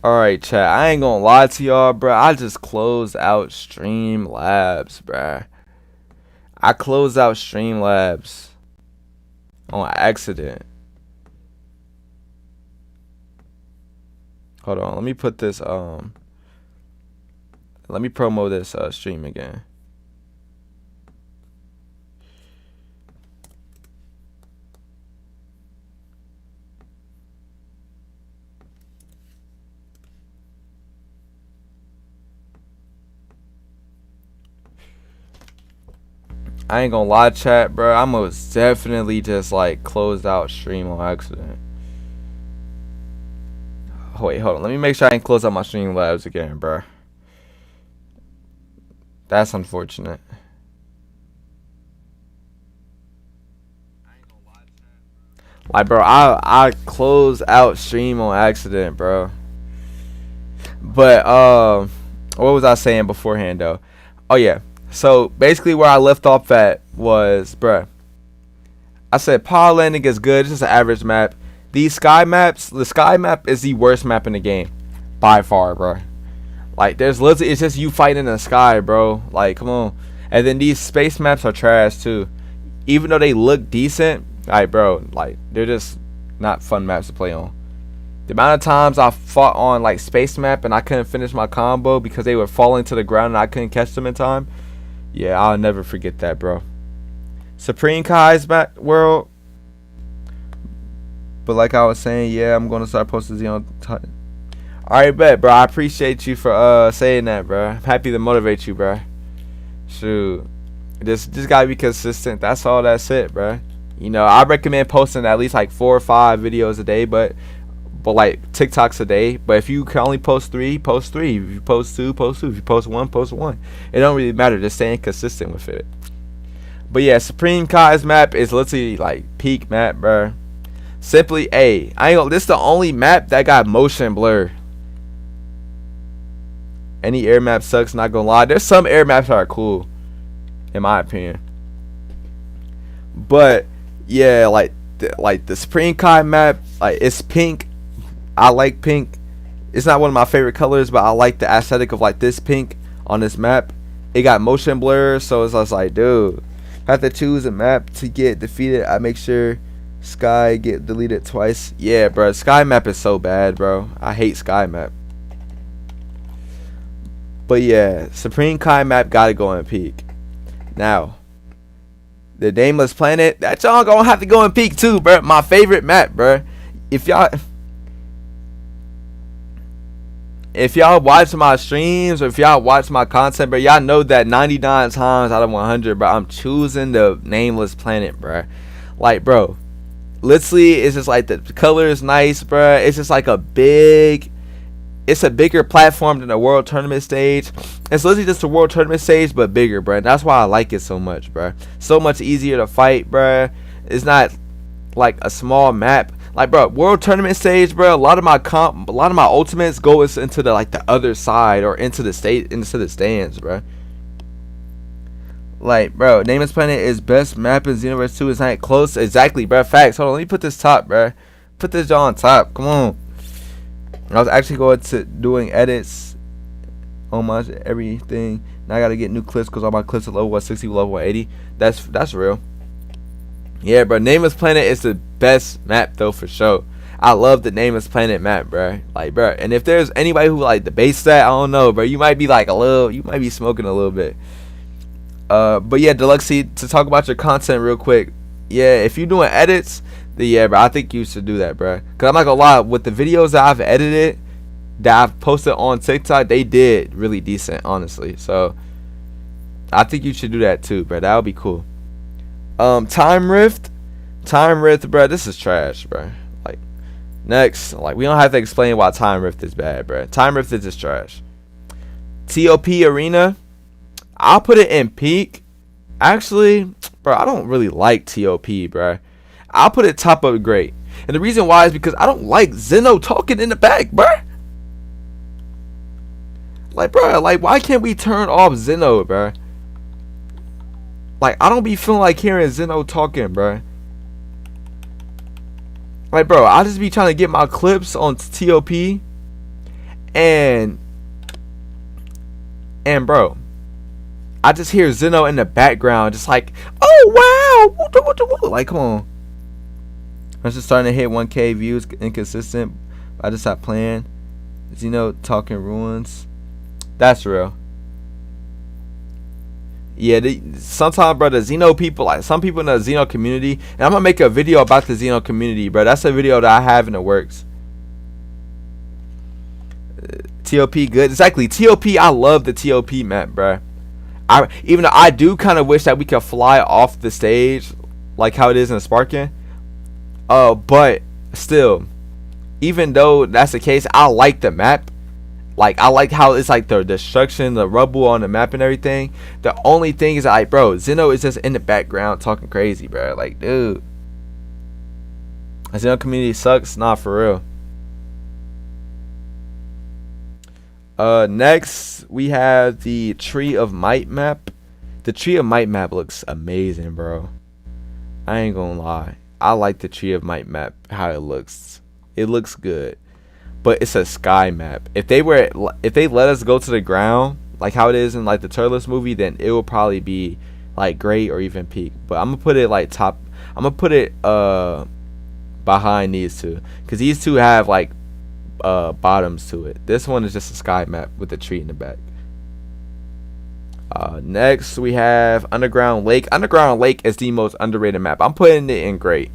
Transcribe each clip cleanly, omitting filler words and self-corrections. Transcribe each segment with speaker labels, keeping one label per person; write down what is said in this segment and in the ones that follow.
Speaker 1: Alright, chat. I ain't gonna lie to y'all, bro. I just closed out Streamlabs, bruh. I closed out Streamlabs on accident. Hold on. Let me put this, let me promo this stream again. I ain't gonna lie, chat, bro. I most definitely just like closed out stream on accident. Oh, wait, hold on. Let me make sure I ain't close out my Streamlabs again, bro. That's unfortunate. Like, bro, I closed out stream on accident, bro. But what was I saying beforehand though? Oh yeah. So basically, where I left off at was, bruh, I said Power Landing is good. It's just an average map. These sky maps, the sky map is the worst map in the game, by far, bro. Like, there's literally, it's just you fighting in the sky, bro. Like, come on. And then these space maps are trash too. Even though they look decent, like, bro, like, they're just not fun maps to play on. The amount of times I fought on like space map and I couldn't finish my combo because they were falling to the ground and I couldn't catch them in time. Yeah, I'll never forget that, bro. Supreme Kai's back world. But like I was saying, yeah, I'm gonna start posting on. Alright, bet, bro. I appreciate you for saying that, bro. I'm happy to motivate you, bro. Shoot, just gotta be consistent. That's all. That's it, bro. You know, I recommend posting at least like 4 or 5 videos a day, but like TikToks a day. But if you can only post 3, post 3. If you post 2, post 2. If you post 1, post 1. It don't really matter. Just staying consistent with it. But yeah, Supreme Kai's map is literally like peak map, bro. Simply, I ain't gonna, this is the only map that got motion blur. Any air map sucks, not gonna lie. There's some air maps that are cool, in my opinion. But yeah, like the Supreme Kai map, like, it's pink. I like pink. It's not one of my favorite colors, but I like the aesthetic of like this pink on this map. It got motion blur, so it's just like, dude, if I have to choose a map to get defeated, I make sure Sky get deleted twice. Yeah, bro, Sky map is so bad, bro. I hate Sky map. But yeah, Supreme Kai map gotta go in peak. Now, the Nameless Planet, that y'all gonna have to go in peak too, bro. My favorite map, bro. If y'all watch my streams or if y'all watch my content, bro, y'all know that 99 times out of 100, bro, I'm choosing the Nameless Planet, bro. Like, bro, literally, it's just like the color is nice, bro. It's just like it's a bigger platform than the World Tournament stage. It's literally just a World Tournament stage, but bigger, bro. That's why I like it so much, bro. So much easier to fight, bro. It's not like a small map. Like, bro, World Tournament stage, bro, a lot of my ultimates go into the like the other side or into the stands, bro. Like, bro, Nameless Planet is best map in Xenoverse 2. It's not close. Exactly, bro. Facts. Hold on, let me put this top, bro. Put this jaw on top. Come on. I was actually going to doing edits on my everything. Now I gotta get new clips because all my clips are level 160, level 180. That's real. Yeah, bro. Nameless Planet is the best map though, for sure. I love the Nameless Planet map, bro. Like, bro. And if there's anybody who like debates that, I don't know, bro. You might be like you might be smoking a little bit. But yeah, Deluxey, to talk about your content real quick. Yeah, if you're doing edits, then yeah, bro, I think you should do that, bro. Cause I'm not gonna lie, with the videos that I've edited, that I've posted on TikTok, they did really decent, honestly. So I think you should do that too, bro. That would be cool. Time Rift, bro. This is trash, bro. Like, next, like, we don't have to explain why Time Rift is bad, bro. Time Rift is just trash. TOP Arena, I'll put it in peak. Actually, bro, I don't really like TOP, bro. I'll put it top of great. And the reason why is because I don't like Zeno talking in the back, bro. Like, bro, like, why can't we turn off Zeno, bro? Like, I don't be feeling like hearing Zeno talking, bro. Like, bro, I just be trying to get my clips on TOP. And bro, I just hear Zeno in the background, just like, oh wow, like come on. I'm just starting to hit 1K views, inconsistent. I just stopped playing. Zeno talking ruins. That's real. Yeah, sometimes, bro, the Xeno people, like some people in the Xeno community, and I'm gonna make a video about the Xeno community, bro. That's a video that I have in the works. TOP good, exactly. TOP, I love the TOP map, bro. Even though I do kind of wish that we could fly off the stage, like how it is in Sparkin. But still, even though that's the case, I like the map. Like, I like how it's like the destruction, the rubble on the map and everything. The only thing is, like, bro, Zeno is just in the background talking crazy, bro. Like, dude, Zeno community sucks. Nah, for real. Next we have the Tree of Might map. The Tree of Might map looks amazing, bro. I ain't gonna lie. I like the Tree of Might map. How it looks. It looks good. But it's a sky map. If they let us go to the ground, like how it is in like the Tierlist movie, then it will probably be like great or even peak. But I'm gonna put it like top. I'm gonna put it behind these two, because these two have like bottoms to it. This one is just a sky map with a tree in the back. Next we have Underground Lake. Underground Lake is the most underrated map. I'm putting it in great.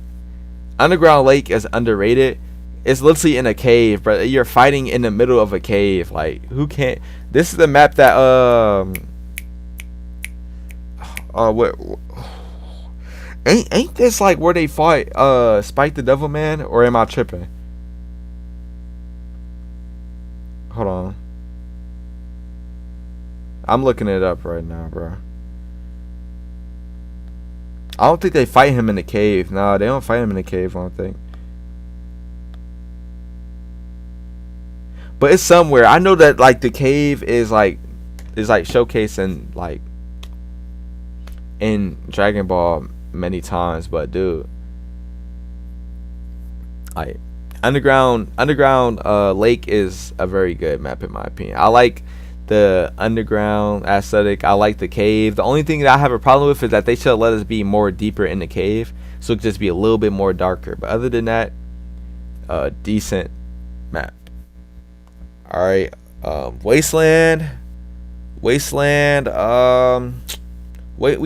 Speaker 1: Underground Lake is underrated. It's literally in a cave, bro. You're fighting in the middle of a cave. Like, who can't? This is the map that what? Ain't this like where they fight Spike the Devil Man, or am I tripping? Hold on. I'm looking it up right now, bro. I don't think they fight him in the cave. No, they don't fight him in the cave, I don't think. But it's somewhere. I know that like the cave is like showcasing like in Dragon Ball many times, but dude, like underground lake is a very good map in my opinion. I like the underground aesthetic. I like the cave. The only thing that I have a problem with is that they should let us be more deeper in the cave, so it could just be a little bit more darker. But other than that, decent map. All right, Wasteland. We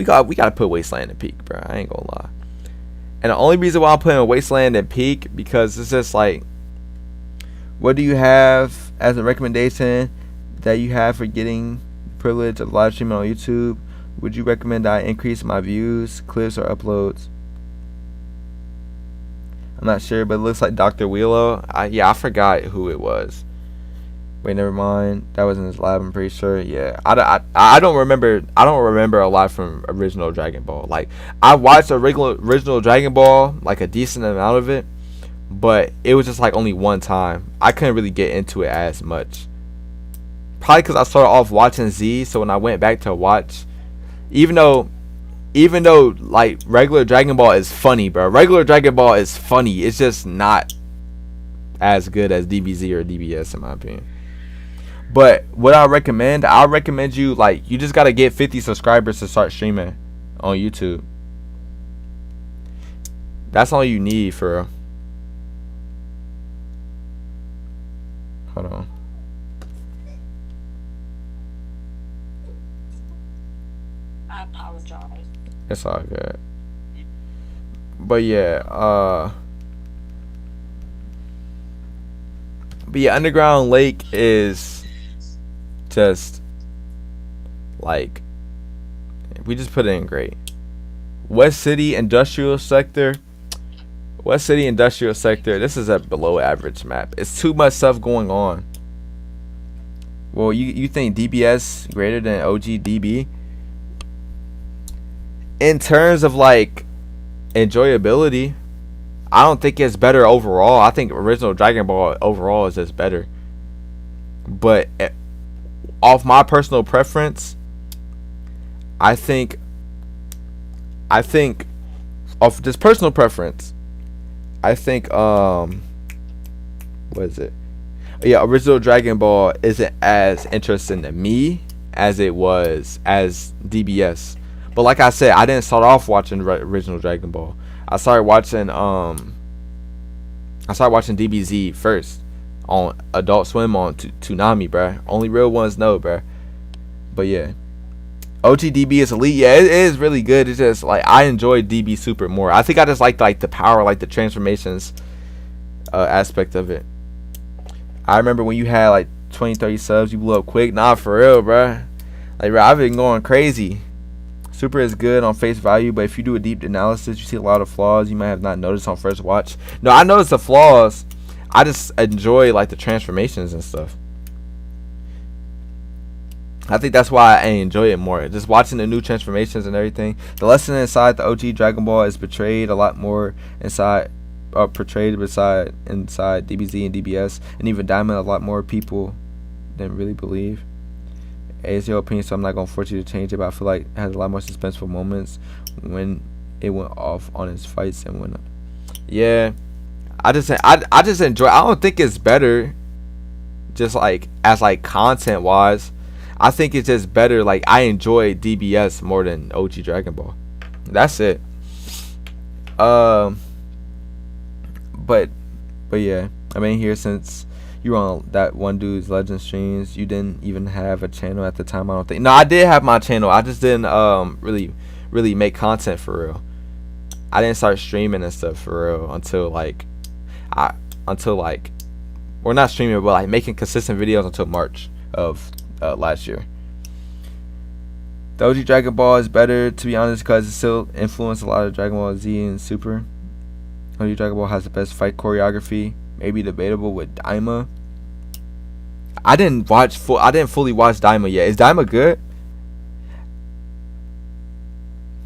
Speaker 1: gotta put Wasteland in peak, bro. I ain't gonna lie. And the only reason why I'm putting Wasteland in peak, because it's just like, what do you have as a recommendation that you have for getting the privilege of live streaming on YouTube? Would you recommend that I increase my views, clips, or uploads? I'm not sure, but it looks like Dr. Wheelo. I forgot who it was. Wait, never mind. That was in his live, I'm pretty sure. Yeah, I don't remember. I don't remember a lot from original Dragon Ball. Like, I watched original Dragon Ball, like a decent amount of it, but it was just like only one time. I couldn't really get into it as much. Probably because I started off watching Z, so when I went back to watch, even though like regular Dragon Ball is funny, bro. Regular Dragon Ball is funny. It's just not as good as DBZ or DBS in my opinion. But what I recommend you, like, you just gotta get 50 subscribers to start streaming on YouTube. That's all you need for real. Hold on.
Speaker 2: I apologize.
Speaker 1: It's all good. But yeah, Underground Lake is just like, we just put it in great. West City Industrial Sector. This is a below average map. It's too much stuff going on. Well, you think DBS greater than OG DB? In terms of like enjoyability, I don't think it's better overall. I think original Dragon Ball overall is just better. But off my personal preference, I think off just personal preference, I think what is it? Yeah, original Dragon Ball isn't as interesting to me as it was as DBS. But like I said, I didn't start off watching original Dragon Ball. I started watching DBZ first on Adult Swim on Toonami, bruh. Only real ones know, bruh. But yeah, OGDB is elite. Yeah, it is really good. It's just like I enjoy DB Super more. I think I just like the power, like the transformations aspect of it. I remember when you had like 20, 30 subs, you blew up quick. Nah, for real, bruh. Like, bro, I've been going crazy. Super is good on face value, but if you do a deep analysis, you see a lot of flaws you might have not noticed on first watch. No, I noticed the flaws. I just enjoy like the transformations and stuff. I think that's why I enjoy it more. Just watching the new transformations and everything. The lesson inside the OG Dragon Ball is portrayed a lot more inside inside DBZ and DBS, and even Diamond. A lot more people than really believe. It's your opinion, so I'm not gonna force you to change it, but I feel like it has a lot more suspenseful moments when it went off on his fights and when yeah, I just enjoy. I don't think it's better just like as like content wise. I think it's just better, like I enjoy DBS more than OG Dragon Ball. That's it. But yeah, I've been here since you were on that one dude's legend streams. You didn't even have a channel at the time, I don't think. No, I did have my channel. I just didn't really make content for real. I didn't start streaming and stuff for real until like we're not streaming, but like making consistent videos until March of last year. The OG Dragon Ball is better, to be honest, because it still influenced a lot of Dragon Ball Z and Super. OG Dragon Ball has the best fight choreography. Maybe debatable with Daima. I didn't fully watch Daima yet. Is Daima good?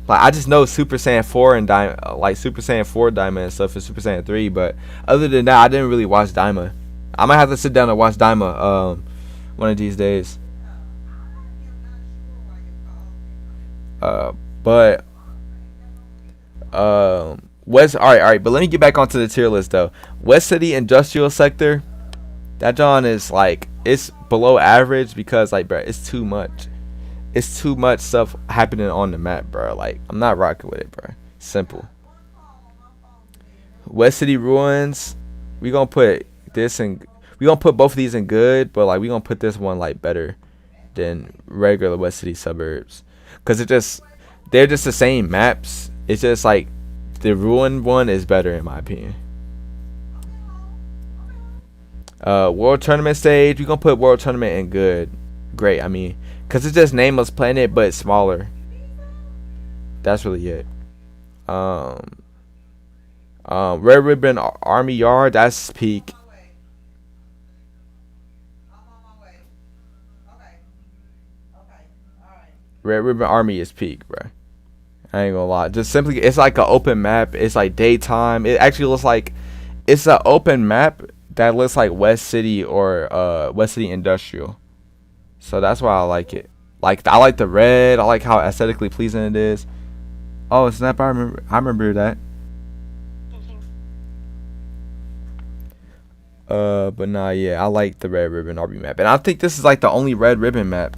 Speaker 1: Like I just know Super Saiyan 4 and Daima, like Super Saiyan 4 Daima and stuff, and Super Saiyan 3. But other than that, I didn't really watch Daima. I might have to sit down and watch Daima one of these days. But West, all right, but let me get back onto the tier list though. West City Industrial Sector, that John is like, it's below average because like, bro, it's too much. It's too much stuff happening on the map, bro. Like, I'm not rocking with it, bro. Simple. West City Ruins, we gonna put both of these in good, but like we gonna put this one like better than regular West City Suburbs, cause they're just the same maps. It's just like the Ruin one is better in my opinion. World Tournament stage, we gonna put World Tournament in good. Great, I mean, cause it's just Nameless Planet but smaller. That's really it. Red Ribbon Army Yard, that's peak. Red Ribbon Army is peak, bro. I ain't gonna lie. Just simply, it's like an open map. It's like daytime. It actually looks like it's an open map that looks like West City or West City Industrial. So that's why I like it. Like I like the red. I like how aesthetically pleasing it is. Oh snap! I remember that. But nah, yeah, I like the Red Ribbon Army map, and I think this is like the only Red Ribbon map.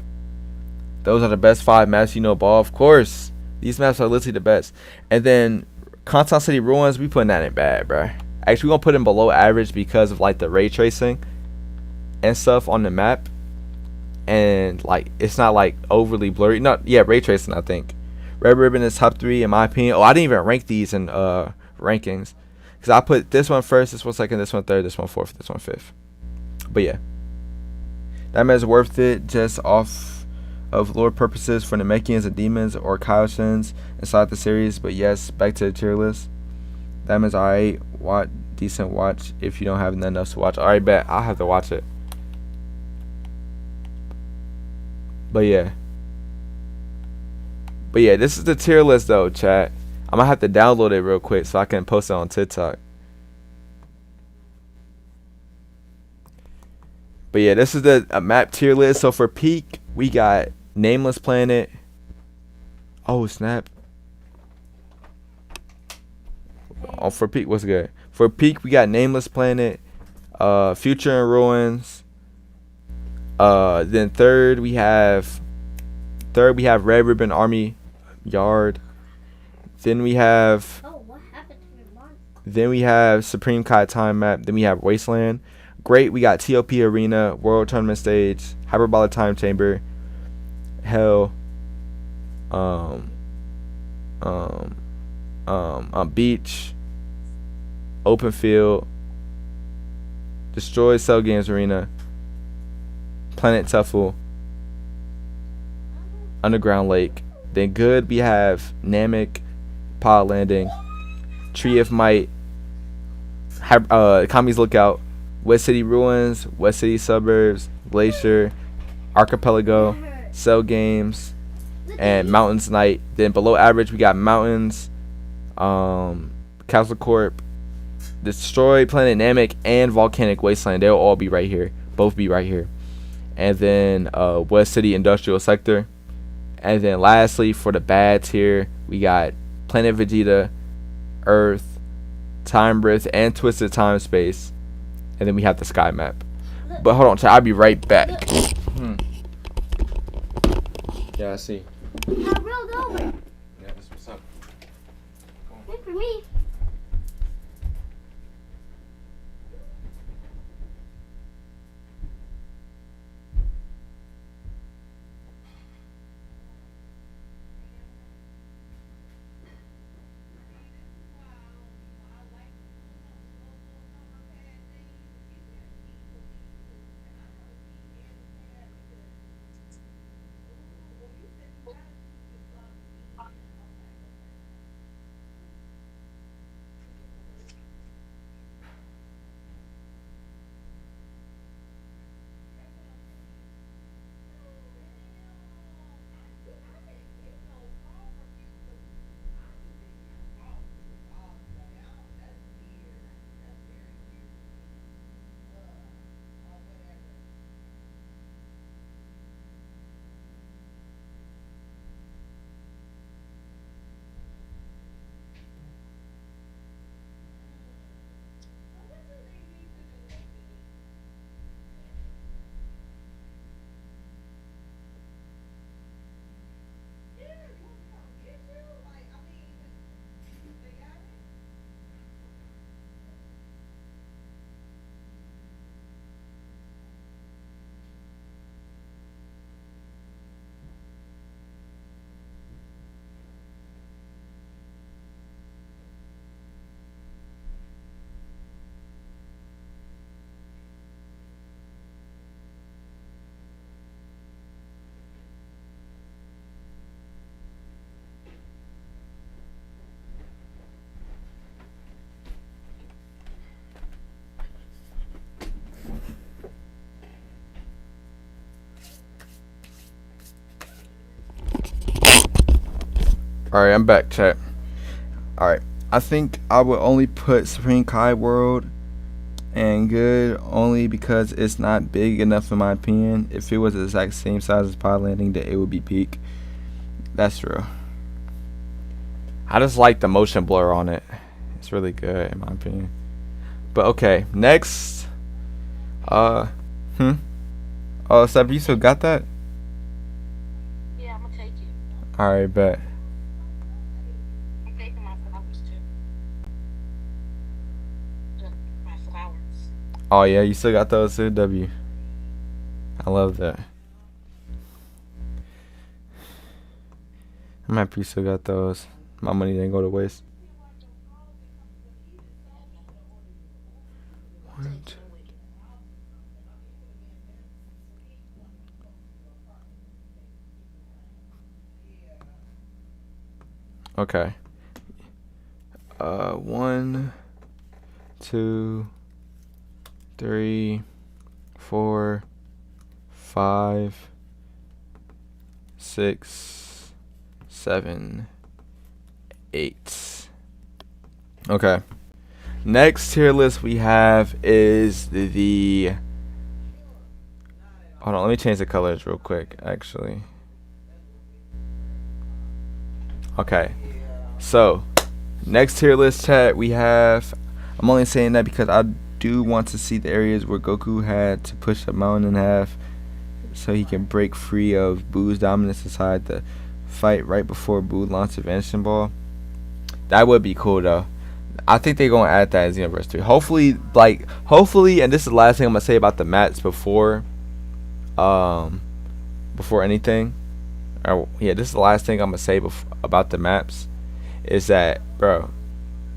Speaker 1: Those are the best 5 maps you know, ball. Of course, these maps are literally the best. And then Conton City Ruins, we putting that in bad, bro. Actually, we're gonna put in below average because of like the ray tracing and stuff on the map, and like it's not like overly blurry. Not ray tracing. I think Red Ribbon is top 3 in my opinion. Oh, I didn't even rank these in rankings because I put this one first, this one second, this one third, this one fourth, this one fifth. But yeah, that man's worth it just off of lore purposes for Namekians and demons or Kaioshins inside the series. But yes, back to the tier list. That means alright, decent watch if you don't have nothing else to watch. Alright, bet I'll have to watch it. But yeah, this is the tier list though, chat. I'm gonna have to download it real quick so I can post it on TikTok. But yeah, this is the map tier list. So for peak, we got Nameless Planet. Oh snap! Oh, for peak, what's good? For peak, we got Nameless Planet, Future in Ruins. Then third we have Red Ribbon Army Yard. Then we have
Speaker 3: Oh, what happened to your mom?
Speaker 1: then we have Supreme Kai Time Map. Then we have Wasteland. Great, we got TOP Arena, World Tournament Stage, Hyperbolic Time Chamber, Hell, Beach, Open Field, Destroy Cell Games Arena, Planet Tuffle, Underground Lake. Then good, we have Namek, Pod Landing, Tree of Might, Kami's Lookout, West City Ruins, West City Suburbs, Glacier, Archipelago, Cell Games, and Mountains Night. Then below average, we got Mountains, Castle Corp, Destroy, Planet Namek, and Volcanic Wasteland. They'll all be right here. Both be right here. And then West City Industrial Sector. And then lastly, for the bad tier, we got Planet Vegeta, Earth, Time Rift, and Twisted Time Space. And then we have the Sky Map. But hold on, I'll be right back. Yeah, I see.
Speaker 3: I rolled over.
Speaker 1: Yeah, that's what's up.
Speaker 3: Wait for me.
Speaker 1: Alright, I'm back, chat. Alright, I think I would only put Supreme Kai World and good only because it's not big enough in my opinion. If it was the exact same size as Pod Landing, then it would be peak. That's true. I just like the motion blur on it. It's really good in my opinion. But okay, next. Oh, Seb, you still got that?
Speaker 2: Yeah, I'm gonna take it.
Speaker 1: Alright, bet.
Speaker 2: I'm taking my flowers too. My flowers.
Speaker 1: Oh yeah, you still got those too, W. I love that. I'm happy you still got those. My money didn't go to waste. What? Okay. 1, 2, 3, 4, 5, 6, 7, 8. Okay. Next tier list we have is the hold on, let me change the colors real quick actually. Okay. So, next tier list chat we have, I'm only saying that because I do want to see the areas where Goku had to push a mountain in half so he can break free of Boo's dominance inside the fight right before Boo launched the Vanishing Ball. That would be cool though. I think they're gonna add that as Xenoverse 3. Hopefully, and this is the last thing I'm gonna say about the maps before anything. This is the last thing I'm gonna say about the maps. Is that, bro,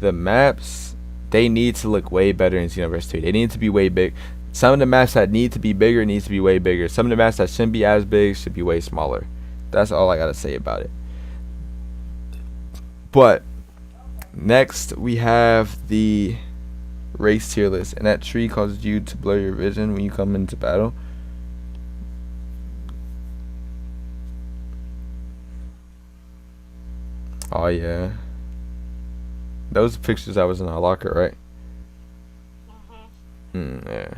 Speaker 1: the maps, they need to look way better in Xenoverse 3. They need to be way big. Some of the maps that need to be bigger needs to be way bigger. Some of the maps that shouldn't be as big should be way smaller. That's all I gotta say about it. But next we have the race tier list, and that tree causes you to blur your vision when you come into battle. Oh yeah, those pictures that was in our locker, right? Yeah.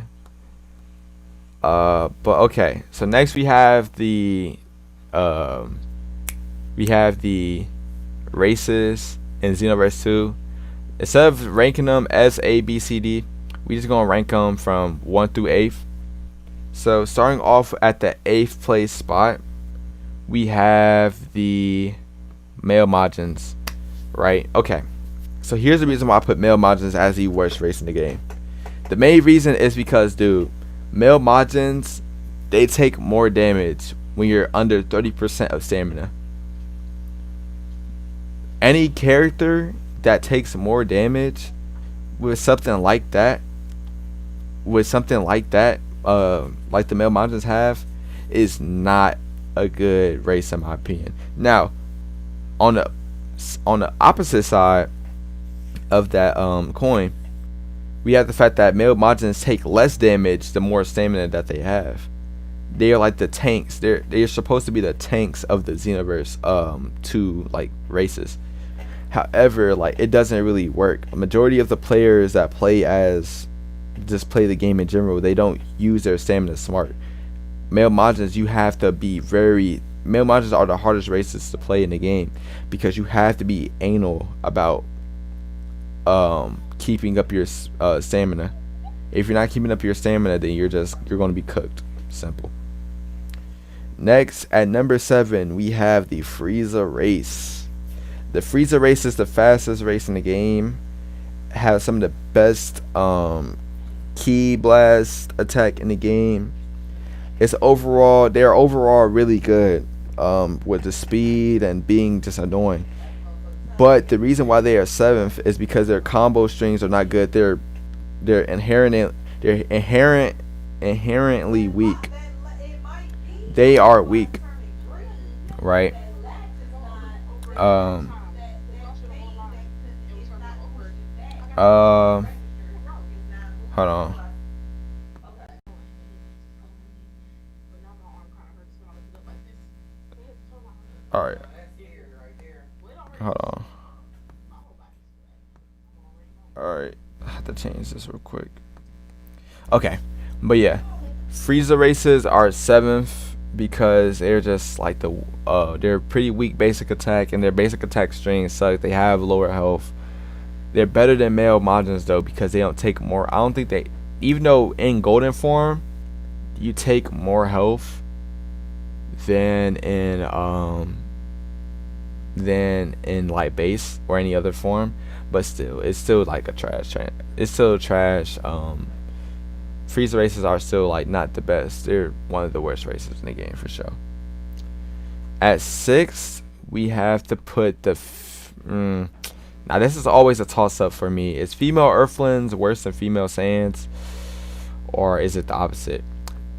Speaker 1: But okay. So next we have the races in Xenoverse 2. Instead of ranking them as A, B, C, D, we just gonna rank them from 1 through 8th. So starting off at the 8th place spot, we have the male Majins, right? Okay. So here's the reason why I put male Majins as the worst race in the game. The main reason is because, dude, male Majins, they take more damage when you're under 30% of stamina. Any character that takes more damage with something like that, like the male Majins have, is not a good race in my opinion. Now, on the opposite side of that coin, we have the fact that male Majins take less damage the more stamina that they have. They are like the tanks. They're supposed to be the tanks of the Xenoverse 2 like races. However, like, it doesn't really work. A majority of the players that play the game in general, they don't use their stamina smart. Male Majins, male Majins are the hardest races to play in the game because you have to be anal about keeping up your stamina. If you're not keeping up your stamina, then you're going to be cooked. Simple. Next, at number 7, we have the Frieza race. The Frieza race is the fastest race in the game. Has some of the best Ki blast attack in the game. They're overall really good with the speed and being just annoying. But the reason why they are 7th is because their combo strings are not good. They're inherently weak. They are weak, right? Hold on. All right. Hold on. All right. I have to change this real quick. Okay. But yeah, Frieza races are 7th because they're just like they're pretty weak basic attack, and their basic attack strings suck. They have lower health. They're better than male Majins though because they don't take more. I don't think even though in golden form you take more health than in like base or any other form, but still it's still like a trash. It's still trash. Frieza races are still like not the best. They're one of the worst races in the game for sure. At 6th, we have to put the now this is always a toss-up for me. Is female Earthlings worse than female Saiyans, or is it the opposite?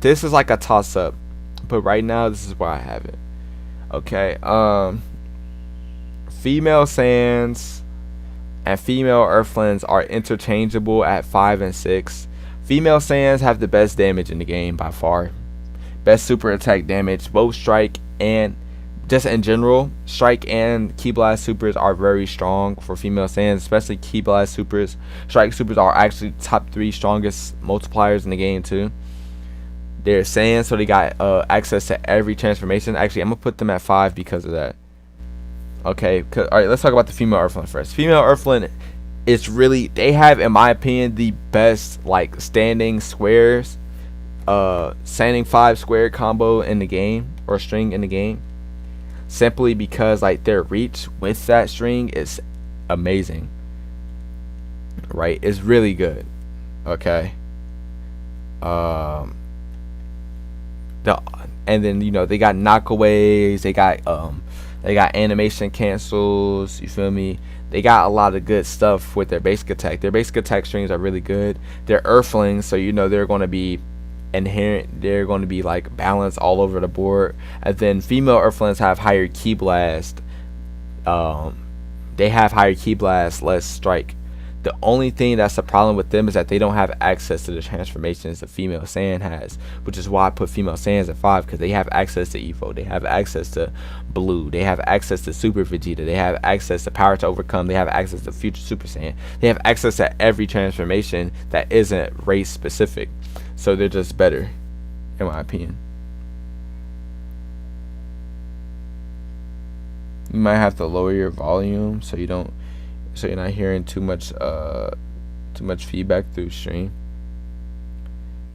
Speaker 1: This is like a toss-up, but right now this is where I have it. Okay, female Saiyans and female Earthlings are interchangeable at 5 and 6. Female Saiyans have the best damage in the game by far. Best super attack damage. Both strike and just in general, strike and Ki Blast supers are very strong for female Saiyans, especially Ki Blast supers. Strike supers are actually top 3 strongest multipliers in the game too. They're Saiyans, so they got access to every transformation. Actually, I'm gonna put them at 5 because of that. Okay, alright, let's talk about the female Earthling first. Female Earthling It's really, they have, in my opinion, the best like standing squares, standing 5 square combo in the game, or string in the game, simply because like their reach with that string is amazing, right? It's really good. Okay. Um, the and then they got knockaways, they got animation cancels. You feel me? They got a lot of good stuff with their basic attack. Their basic attack strings are really good. They're earthlings, so they're going to be inherent. They're going to be like balanced all over the board. And then female earthlings have higher ki blast. Um, they have higher ki blast, less strike. The only thing that's a problem with them is that they don't have access to the transformations the female Saiyan has, which is why I put female Saiyans at 5, because they have access to Evo, they have access to Blue, they have access to Super Vegeta, they have access to Power to Overcome, they have access to Future Super Saiyan, they have access to every transformation that isn't race specific, so they're just better, in my opinion. You might have to lower your volume so you're not hearing too much feedback through stream.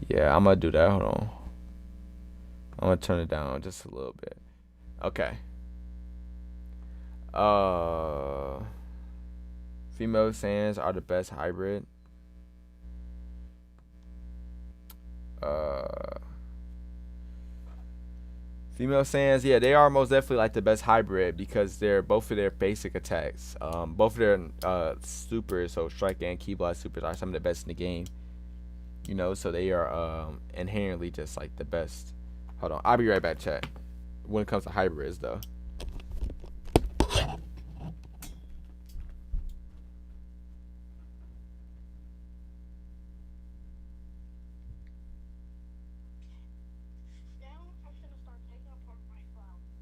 Speaker 1: Yeah, I'm gonna do that. Hold on. I'm gonna turn it down just a little bit. Okay. Uh, Female Saiyans are the best hybrid. Uh, Female Saiyans, yeah, they are most definitely like the best hybrid because they're both of their basic attacks, both of their supers, so strike and ki blast supers are some of the best in the game. So they are inherently just like the best. Hold on, I'll be right back, chat. When it comes to hybrids, though.
Speaker 2: Now I should have started taking apart my flowers.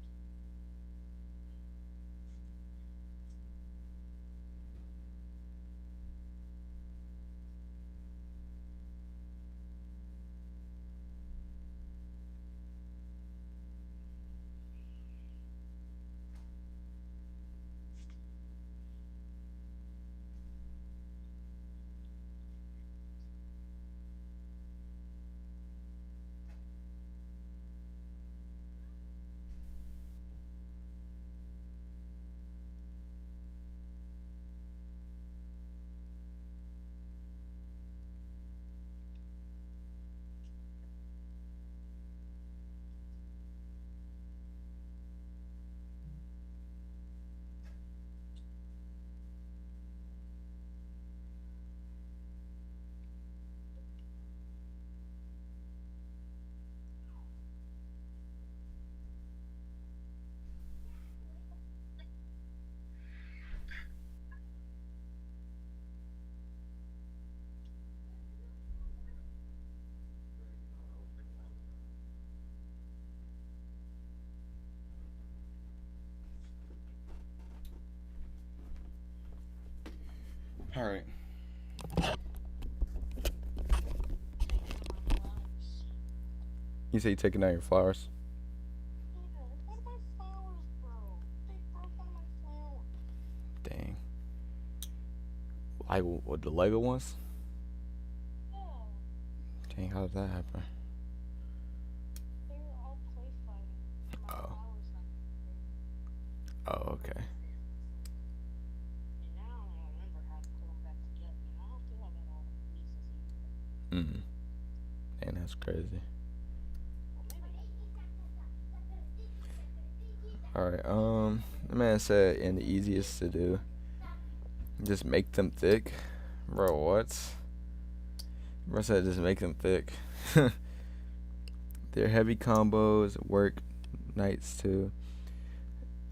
Speaker 1: All right. You say you taking out your flowers?
Speaker 2: Yeah, what my flowers broke? They broke all my flowers.
Speaker 1: Dang. Like what the Lego ones?
Speaker 2: Yeah,
Speaker 1: Dang, how did that happen?
Speaker 2: they were all play fighting. My
Speaker 1: Oh.
Speaker 2: flowers got
Speaker 1: Oh, okay.
Speaker 2: and now I remember how to put them back together. And I don't think I got all the pieces either.
Speaker 1: Mm. Dang, that's crazy.
Speaker 2: Well, maybe.
Speaker 1: All right. The man said, and the easiest to do, just make them thick, bro. What? Bro said, just make them thick. Their heavy combos work nights too,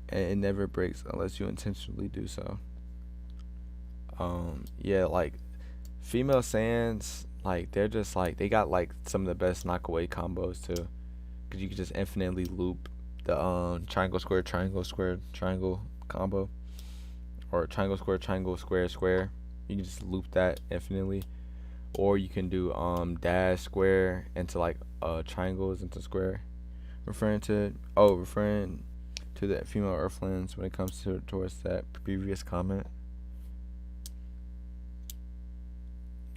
Speaker 1: and it never breaks unless you intentionally do so. Yeah, like female Saiyans, like they're just like they got like some of the best knockaway combos too, cause you can just infinitely loop the triangle square triangle combo, or triangle square square. You can just loop that infinitely, or you can do dash square into like triangles into square. Referring to the female Earthlings when it comes to towards that previous comment.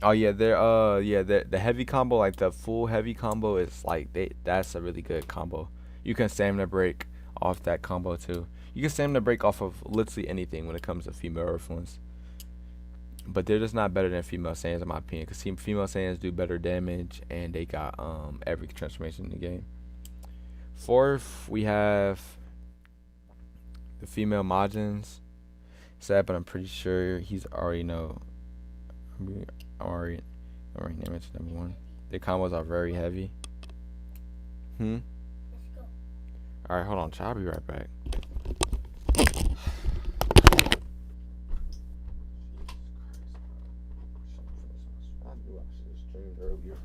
Speaker 1: Oh yeah, they're the heavy combo, like the full heavy combo is like that's a really good combo. You can stamina break off that combo too. You can stamina break off of literally anything when it comes to female Earthlings. But they're just not better than female Saiyans in my opinion, because female Saiyans do better damage and they got every transformation in the game. Fourth, we have the female Majins. Sad, but I'm pretty sure he's already know. I'm already mentioned number one. The combos are very heavy. Hmm.
Speaker 3: Let's go.
Speaker 1: All right, hold on, child. I'll be right back. I knew I should have streamed earlier.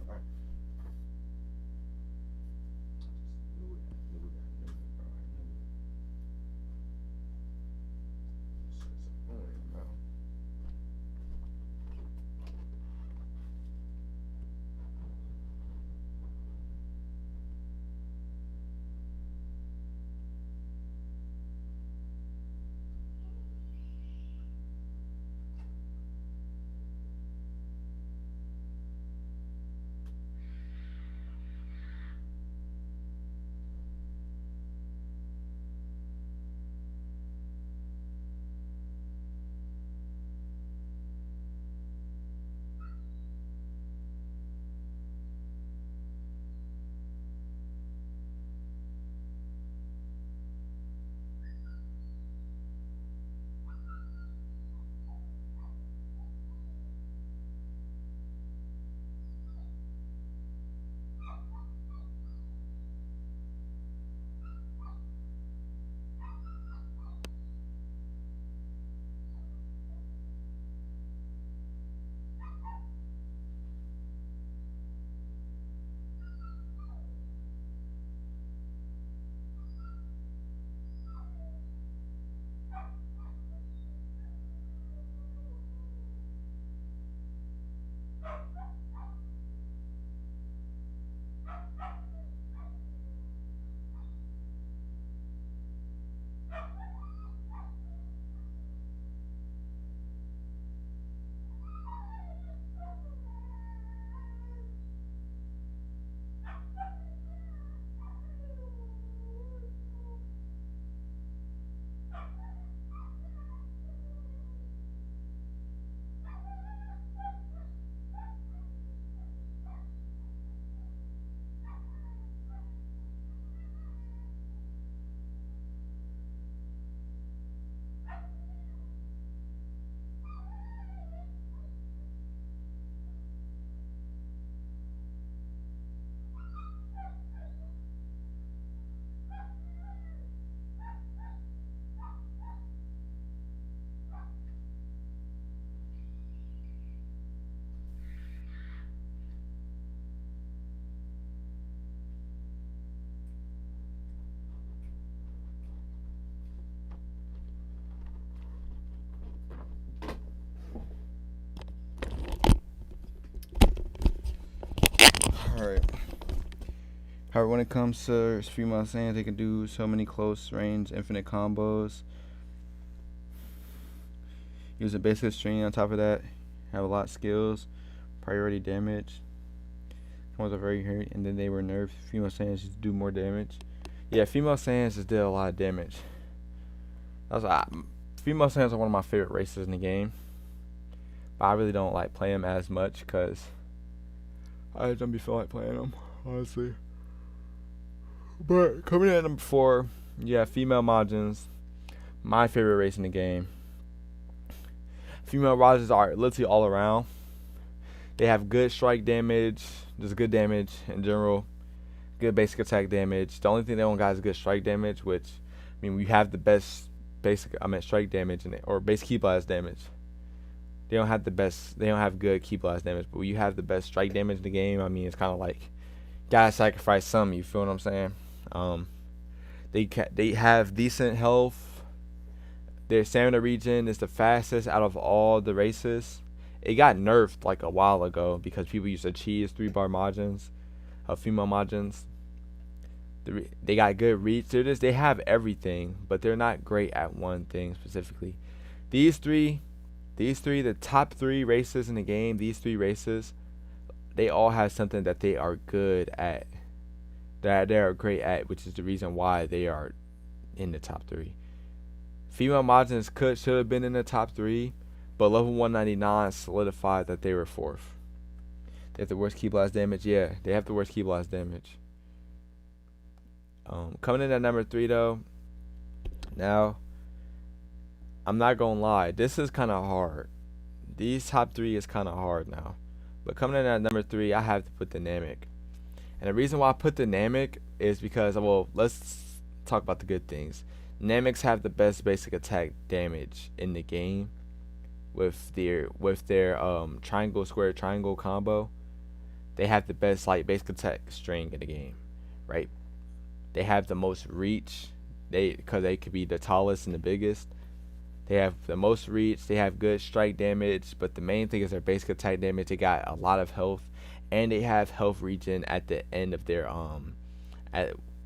Speaker 1: Alright. However, when it comes to female Saiyans, they can do so many close range, infinite combos. Use a basic string on top of that. Have a lot of skills. Priority damage. Combos are very hurt, and then they were nerfed. Female Saiyans just do more damage. Yeah, female Saiyans just did a lot of damage. Female Saiyans are one of my favorite races in the game. But I really don't like play them as much because I just don't feel like playing them, honestly. But coming in at number 4, yeah, female Majins, my favorite race in the game. Female Majins are literally all around. They have good strike damage, just good damage in general, good basic attack damage. The only thing they don't got is good strike damage, which, I mean, we have the best strike damage or base key blast damage. They don't have good key blast damage, but when you have the best strike damage in the game, I mean, it's kind of like gotta sacrifice some. You feel what I'm saying? They have decent health. Their stamina regen is the fastest out of all the races. It got nerfed like a while ago because people used to cheese 3-bar Majins, female Majins. They got good reach. They have everything, but they're not great at one thing specifically. These three these three, the top three races in the game, these three races, they all have something that they are good at, that they are great at, which is the reason why they are in the top three. Female Majins should have been in the top three, but level 199 solidified that they were fourth. They have the worst key blast damage. Yeah, they have the worst key blast damage. Coming in at number 3 though. Now, I'm not gonna lie, this is kind of hard. These top 3 is kind of hard now. But coming in at number 3, I have to put the Namek. And the reason why I put the Namek is because, well, let's talk about the good things. Nameks have the best basic attack damage in the game with their triangle square triangle combo. They have the best like basic attack string in the game, right? They have the most reach. Because they could be the tallest and the biggest. They have the most reach. They have good strike damage, but the main thing is their basic attack damage. They got a lot of health, and they have health regen at the end of their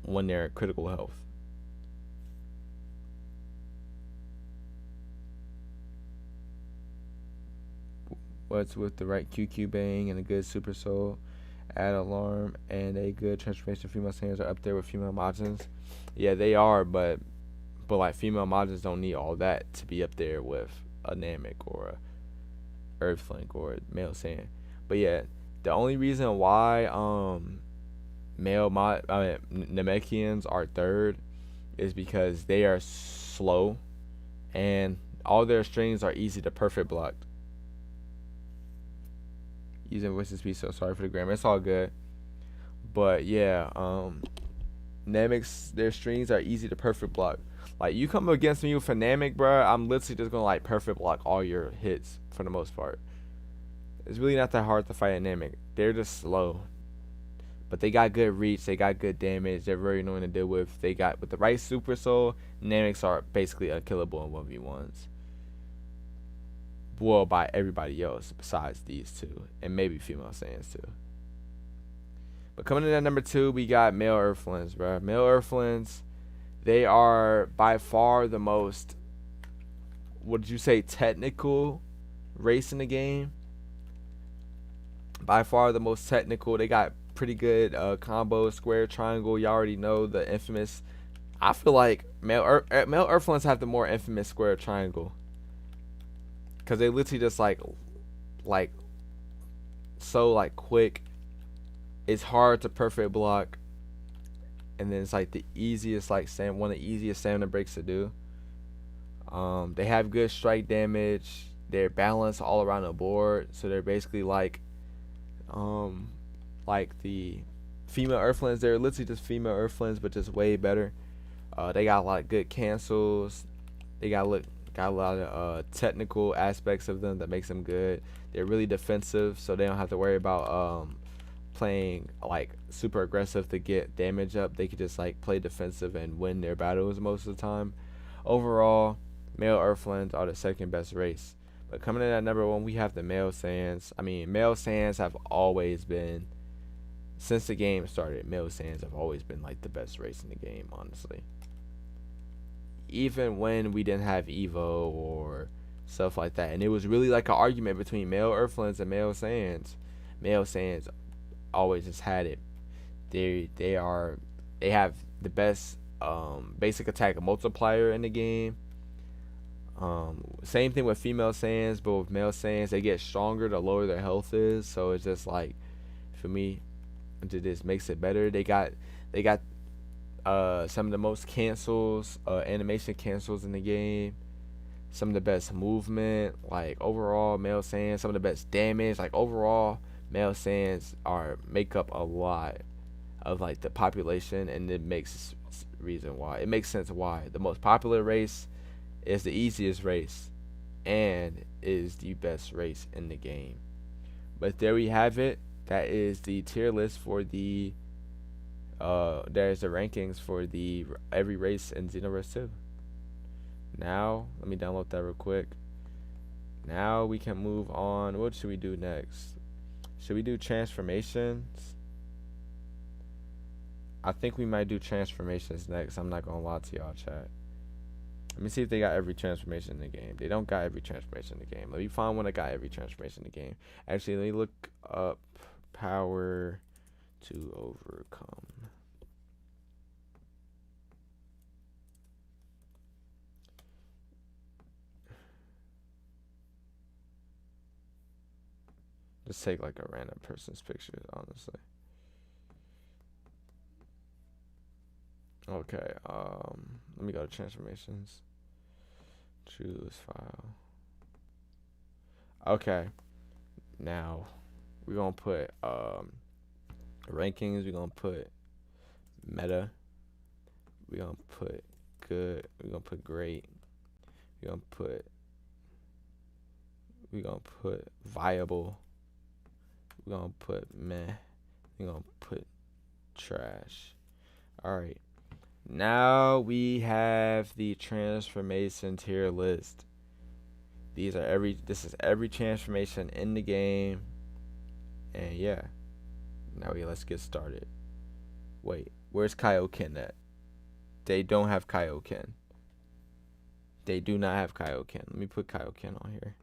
Speaker 1: when they're critical health. What's with the right QQ bang and a good super soul, add alarm, and a good transformation? Female Saiyans are up there with female Majins. Yeah, they are, but like female Majins don't need all that to be up there with a Namek or a Earthlink or a male Saiyan. But yeah, the only reason why Namekians are third is because they are slow and all their strings are easy to perfect block. Using voice to speech, so sorry for the grammar. It's all good. But yeah, Nameks, their strings are easy to perfect block. Like, you come against me with a Namek, bro, I'm literally just gonna like perfect block all your hits for the most part. It's really not that hard to fight a Namek. They're just slow, but they got good reach. They got good damage. They're very annoying to deal with. They got with the right super soul. Nameks are basically unkillable in 1v1s. Well, by everybody else besides these two, and maybe female Saiyans too. But coming in at number 2, we got male Earthlings, bro. Male Earthlings, they are by far the most, would you say, technical race in the game. By far the most technical. They got pretty good combos, square, triangle. You already know the infamous. I feel like male Earthlings have the more infamous square triangle. Because they literally just like so like quick. It's hard to perfect block, and then it's like the easiest one of the easiest stamina breaks to do. They have good strike damage. They're balanced all around the board, so they're basically like the female Earthlings. They're literally just female Earthlings, but just way better. They got a lot of good cancels. They got a lot of technical aspects of them that makes them good. They're really defensive, so they don't have to worry about playing like super aggressive to get damage up. They could just like play defensive and win their battles most of the time. Overall, male Earthlings are the second best race. But coming in at number 1, we have the male Saiyans. I mean, male Saiyans have always been, since the game started, male Saiyans have always been like the best race in the game, honestly. Even when we didn't have Evo or stuff like that, and it was really like an argument between male Earthlings and male Saiyans. Male Saiyans always just had it. They have the best basic attack multiplier in the game. Same thing with female Saiyans, but with male Saiyans, they get stronger the lower their health is. So it's just like, for me, it just makes it better. They got some of the most cancels, animation cancels in the game. Some of the best movement, like overall male Saiyans. Some of the best damage, like overall male Saiyans make up a lot of like the population, and it makes sense why the most popular race is the easiest race and is the best race in the game. But there we have it. That is the tier list for the there's the rankings for the every race in Xenoverse 2. Now let me download that real quick. Now we can move on. What should we do next? Should we do transformations? I think we might do transformations next. I'm not gonna lie to y'all, chat. Let me see if they got every transformation in the game. They don't got every transformation in the game. Let me find one that got every transformation in the game. Actually, let me look up power to overcome. Just take like a random person's picture, honestly. Okay, let me go to transformations. Choose file. Okay. Now we're gonna put rankings, we're gonna put meta, we're gonna put good, we're gonna put great, we're gonna put viable, we're gonna put meh, we're gonna put trash. Alright. Now we have the transformation tier list. This is every transformation in the game. And yeah. Now let's get started. Wait, where's Kaioken at? They don't have Kaioken. They do not have Kaioken. Let me put Kaioken on here.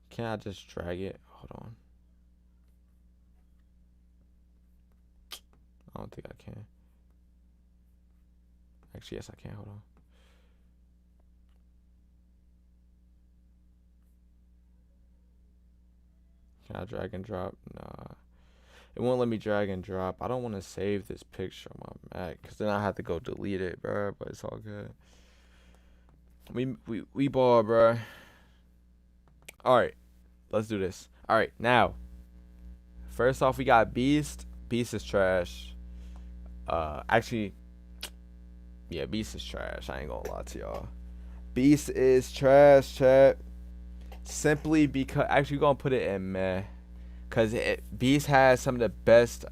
Speaker 1: Can I just drag it? Hold on. I don't think I can. Actually, yes, I can. Hold on. Can I drag and drop? Nah. It won't let me drag and drop. I don't want to save this picture on my Mac because then I have to go delete it, bro. But it's all good. We ball, bro. All right. Let's do this. All right. Now, first off, we got Beast. Beast is trash. Actually, yeah, Beast is trash. I ain't gonna lie to y'all. Beast is trash, chat. Simply because, actually, gonna put it in meh, cause Beast has some of the best.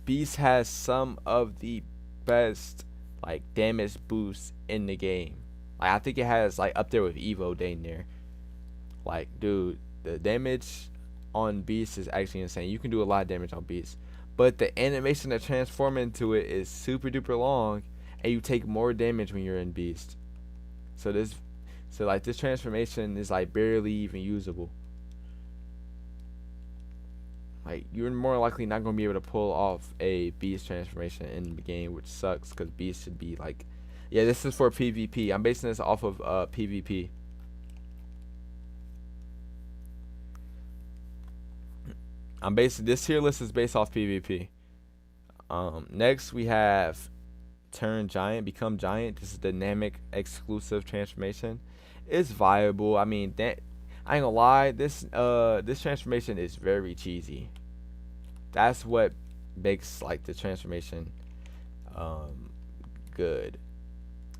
Speaker 1: Beast has some of the best like damage boosts in the game. Like I think it has like up there with Evo dang near. Like, dude, the damage on Beast is actually insane. You can do a lot of damage on Beast. But the animation to transform into it is super duper long, and you take more damage when you're in Beast. So this transformation is like barely even usable. Like you're more likely not gonna be able to pull off a Beast transformation in the game, which sucks because Beast should be like, yeah, this is for PvP. I'm basing this off of PvP. This tier list is based off PvP. Next we have Turn Giant, Become Giant. This is dynamic exclusive transformation. It's viable. I mean, that I ain't gonna lie. This transformation is very cheesy. That's what makes like the transformation good.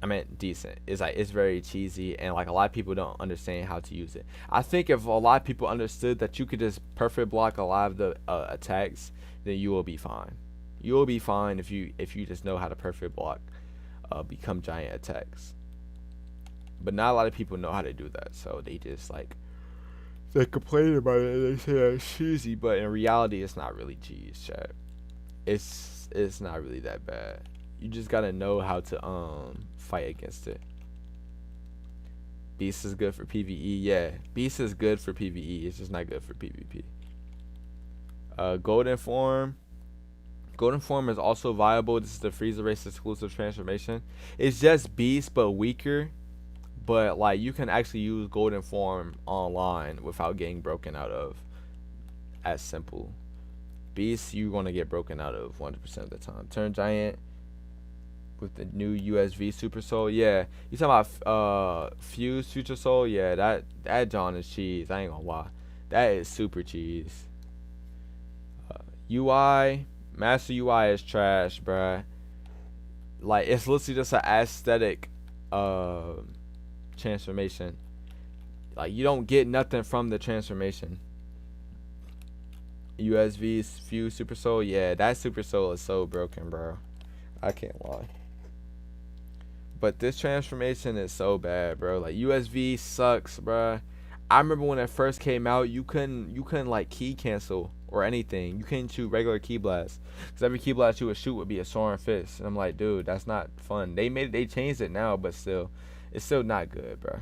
Speaker 1: I mean decent. It's like it's very cheesy and like a lot of people don't understand how to use it. I think if a lot of people understood that you could just perfect block a lot of the attacks, then you will be fine. You will be fine if you just know how to perfect block Become Giant attacks. But not a lot of people know how to do that, so they just like they complain about it and they say it's cheesy, but in reality it's not really cheese, chat. It's not really that bad. You just gotta know how to fight against it. Beast is good for PvE, yeah. Beast is good for PvE, it's just not good for PvP. Golden Form. Golden Form is also viable. This is the Frieza Race exclusive transformation. It's just Beast but weaker. But like you can actually use Golden Form online without getting broken out of. As simple. Beast you're gonna get broken out of 100% of the time. Turn Giant with the new USV Super Soul. Yeah, you talking about Fuse Future Soul? Yeah, that John is cheese. I ain't gonna lie, that is super cheese. UI Master UI is trash, bruh. Like it's literally just an aesthetic transformation. Like you don't get nothing from the transformation. USV Fuse Super Soul, yeah, that Super Soul is so broken, bro. I can't lie. But this transformation is so bad, bro. Like USV sucks, bro. I remember when it first came out, you couldn't like key cancel or anything. You can't shoot regular key blasts because every key blast you would shoot would be a soaring fist. And I'm like, dude, that's not fun. They changed it now, but still, it's still not good, bro.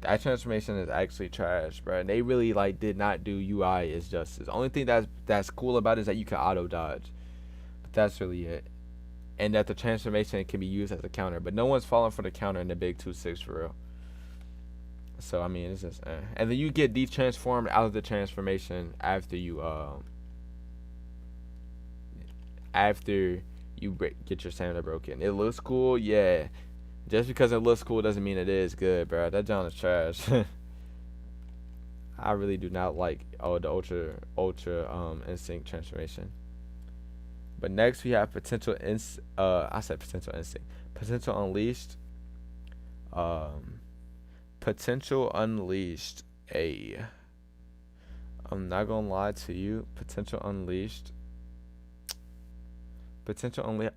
Speaker 1: That transformation is actually trash, bro. And they really like did not do UI is justice. Only thing that's cool about it is that you can auto dodge, but that's really it. And that the transformation can be used as a counter, but no one's falling for the counter in the big 2-6 for real. So I mean, it's just, and then you get detransformed out of the transformation after you get your stamina broken. It looks cool, yeah. Just because it looks cool doesn't mean it is good, bro. That John is trash. I really do not like the ultra instinct transformation. But next we have potential potential unleashed. Potential unleashed. I'm not gonna lie to you. Potential unleashed.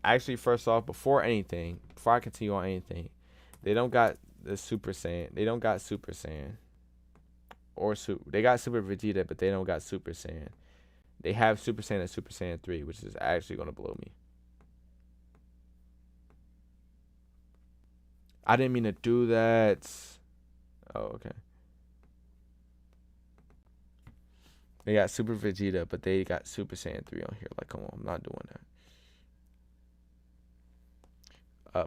Speaker 1: Actually, first off, before I continue on anything, they don't got the Super Saiyan. They don't got Super Saiyan. They got Super Vegeta, but they don't got Super Saiyan. They have Super Saiyan and Super Saiyan 3, which is actually gonna blow me. I didn't mean to do that. Oh, okay. They got Super Vegeta, but they got Super Saiyan 3 on here. Like, come on, I'm not doing that.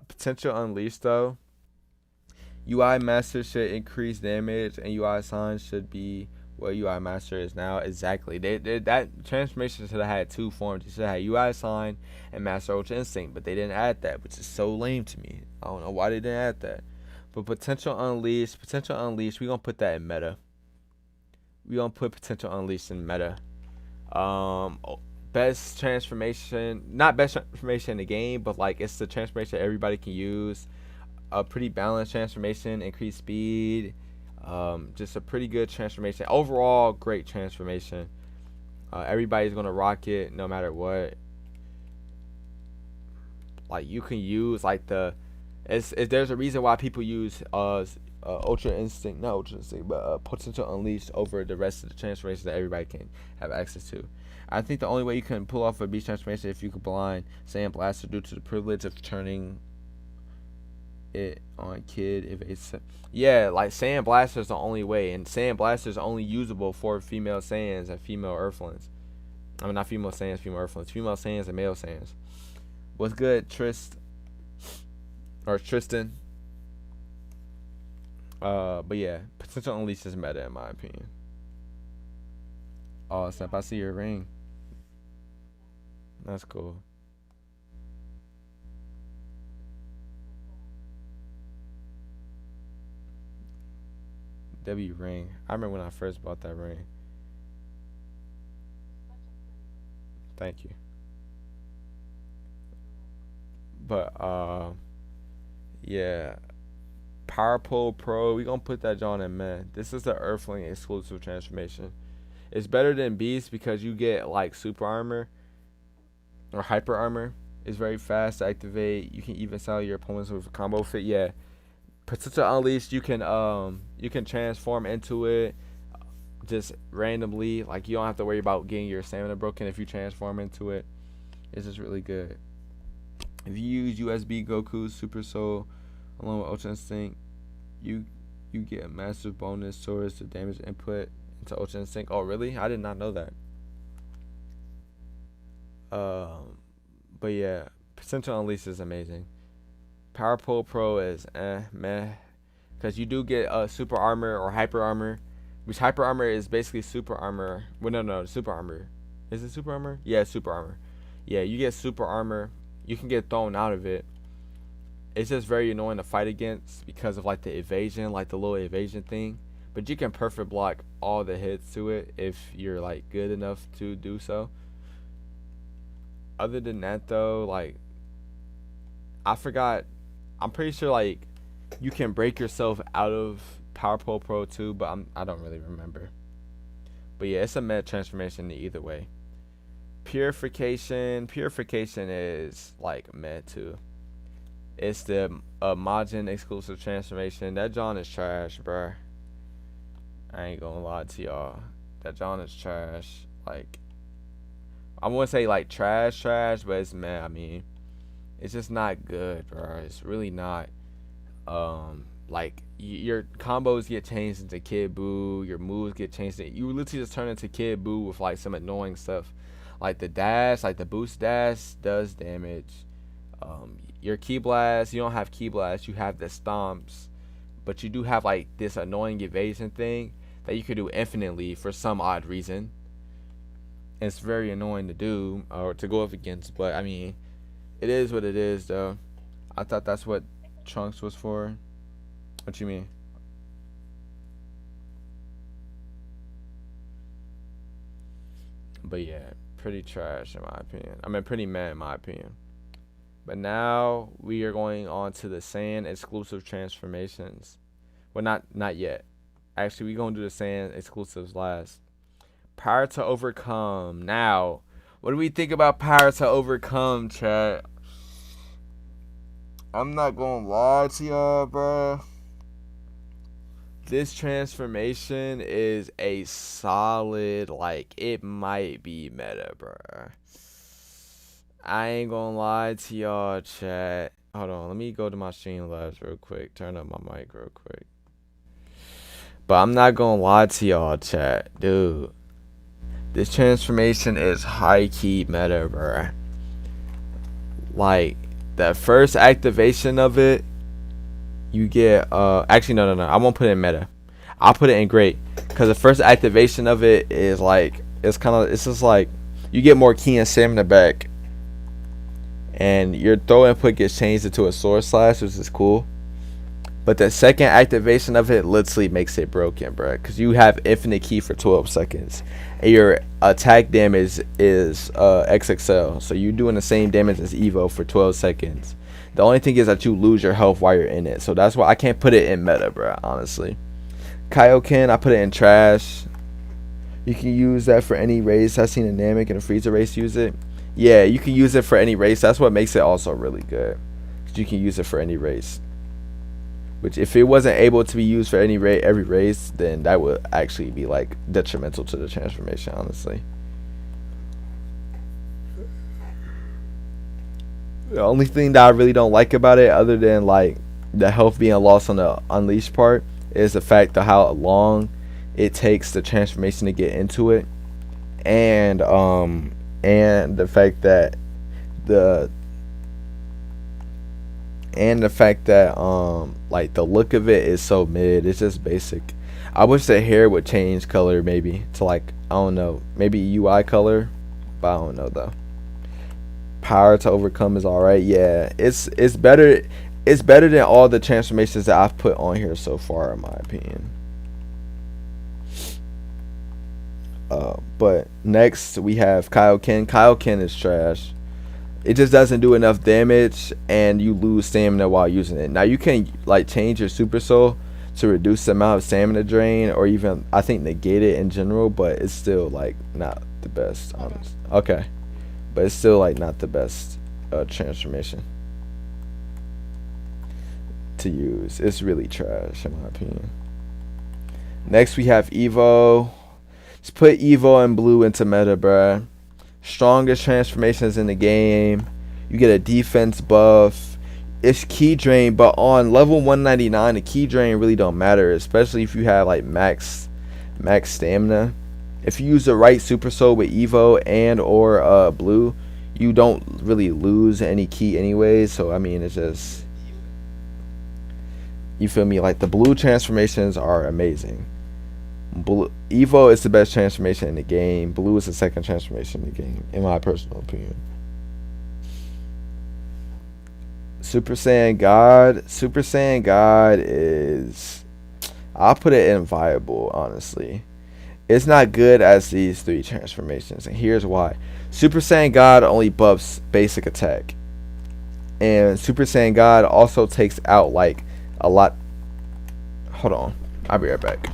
Speaker 1: Potential unleashed though. UI master should increase damage, and UI sign should be what UI master is now. Exactly. That transformation should have had 2 forms. It should have had UI sign and master ultra instinct, but they didn't add that, which is so lame to me. I don't know why they didn't add that. But potential unleashed. We gonna put that in meta. We gonna put potential unleashed in meta. Best transformation, not best transformation in the game, but like it's the transformation everybody can use. A pretty balanced transformation, increased speed, just a pretty good transformation. Overall, great transformation. Everybody's gonna rock it no matter what. Like you can use like there's a reason why people use ultra instinct, not ultra instinct, but potential unleashed over the rest of the transformations that everybody can have access to. I think the only way you can pull off a beast transformation if you could blind Saiyan Blaster due to the privilege of turning it on kid if it's like Saiyan Blaster is the only way, and Saiyan Blaster is only usable for female Saiyans and female Earthlings. I mean, not female Saiyans, female Earthlings, female Saiyans and male Saiyans. What's good, Tristan? But yeah, potential unleashed is meta in my opinion. Oh snap! I see your ring. That's cool. W ring. I remember when I first bought that ring. Thank you. But yeah. Power Pole Pro. We gonna put that on in man. This is the Earthling exclusive transformation. It's better than Beast because you get like super armor or hyper armor. It's very fast to activate. You can even sell your opponents with a combo fit. Yeah. Potential Unleashed, you can transform into it just randomly. Like you don't have to worry about getting your stamina broken if you transform into it. It's just really good. If you use USB Goku Super Soul along with Ultra Instinct, you get a massive bonus towards the damage input into Ultra Instinct. Oh really? I did not know that. But yeah, Potential Unleashed is amazing. Power Pole Pro is meh, because you do get super armor or hyper armor, which hyper armor is basically super armor. Well, no, super armor. Is it super armor? Yeah, super armor. Yeah, you get super armor. You can get thrown out of it. It's just very annoying to fight against because of like the evasion, like the little evasion thing. But you can perfect block all the hits to it if you're like good enough to do so. Other than that though, like I forgot. I'm pretty sure like you can break yourself out of Power Pole Pro 2, but I don't really remember. But yeah, it's a meta transformation either way. Purification is like meh too. It's the Majin exclusive transformation. That John is trash, bruh. I ain't gonna lie to y'all. That John is trash. Like, I wouldn't say like trash, but it's meh. I mean, it's just not good, bro. It's really not. Like your combos get changed into Kid Buu, your moves get changed. You literally just turn into Kid Buu with like some annoying stuff, like the dash, like the boost dash does damage. Your Key Blast, you don't have Key Blast, you have the stomps, but you do have like this annoying evasion thing that you could do infinitely for some odd reason. It's very annoying to do or to go up against, but I mean, it is what it is, though. I thought that's what Trunks was for. What you mean? But yeah, pretty trash in my opinion. I mean, pretty meh in my opinion. But now we are going on to the Saiyan exclusive transformations. Well, not yet. Actually, we're gonna do the Saiyan exclusives last. Power to overcome. Now, what do we think about power to overcome, chat? I'm not gonna lie to y'all, bro. This transformation is a solid, like, it might be meta, bro. I ain't gonna lie to y'all, chat. Hold on, let me go to my Streamlabs real quick. Turn up my mic real quick. But I'm not gonna lie to y'all, chat. Dude, this transformation is high-key meta, bro. Like, the first activation of it, you get, actually, no. I won't put it in meta. I'll put it in great. Because the first activation of it is, like, it's just like, you get more ki and stamina back. And your throw input gets changed into a sword slash, which is cool. But the second activation of it literally makes it broken, bro. Because you have infinite ki for 12 seconds. And your attack damage is XXL. So you're doing the same damage as Evo for 12 seconds. The only thing is that you lose your health while you're in it. So that's why I can't put it in meta, bro, honestly. Kaioken, I put it in trash. You can use that for any race. I've seen a Namek and a Frieza race use it. Yeah, you can use it for any race. That's what makes it also really good. You can use it for any race. Which, if it wasn't able to be used for every race, then that would actually be like detrimental to the transformation, honestly. The only thing that I really don't like about it, other than like the health being lost on the unleashed part, is the fact of how long it takes the transformation to get into it, and the fact that like the look of it is so mid. It's just basic. I wish the hair would change color, maybe to like, I don't know, maybe UI color, but I don't know though. Power to overcome is alright. Yeah, it's better. It's better than all the transformations that I've put on here so far, in my opinion. But next we have Kaioken. Kaioken is trash. It just doesn't do enough damage, and you lose stamina while using it. Now you can like change your super soul to reduce the amount of stamina drain, or even I think negate it in general, but it's still like not the best. Okay, but it's still like not the best transformation to use. It's really trash in my opinion. Next we have Evo. Just put Evo and Blue into meta, bruh. Strongest transformations in the game. You get a defense buff. It's key drain, but on level 199, the key drain really don't matter, especially if you have like max stamina. If you use the right super soul with Evo and or Blue, you don't really lose any key anyways. So I mean, it's just, you feel me? Like the Blue transformations are amazing. Evo is the best transformation in the game. Blue is the second transformation in the game, in my personal opinion. Super Saiyan God is, I'll put it in viable, honestly. It's not good as these three transformations, and here's why. Super Saiyan God only buffs basic attack, and Super Saiyan God also takes out like a lot. Hold on, I'll be right back.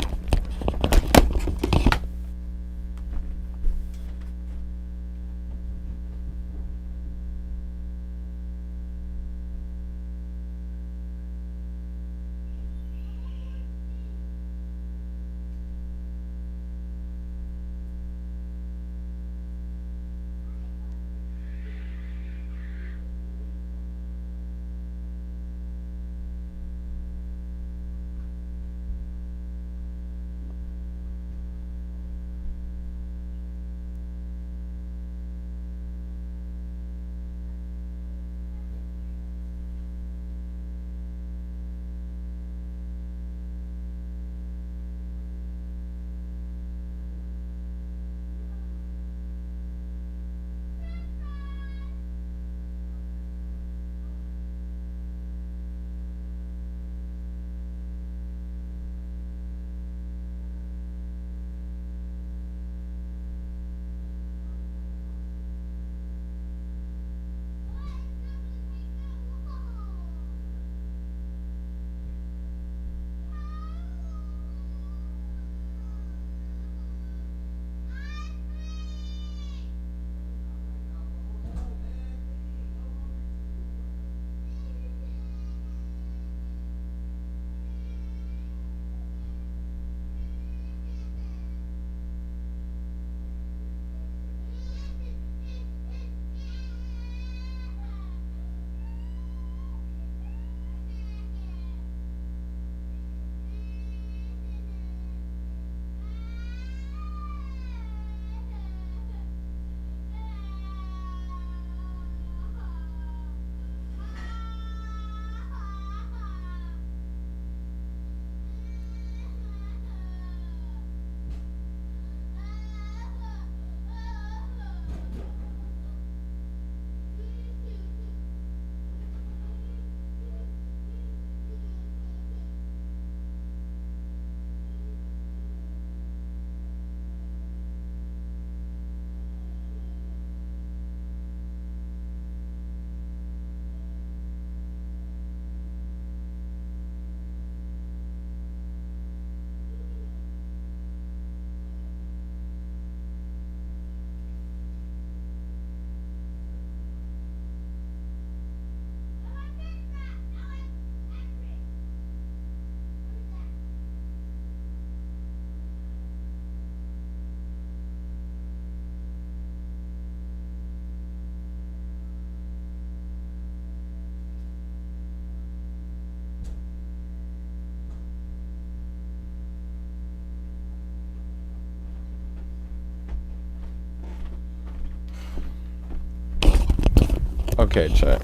Speaker 1: Okay, chat.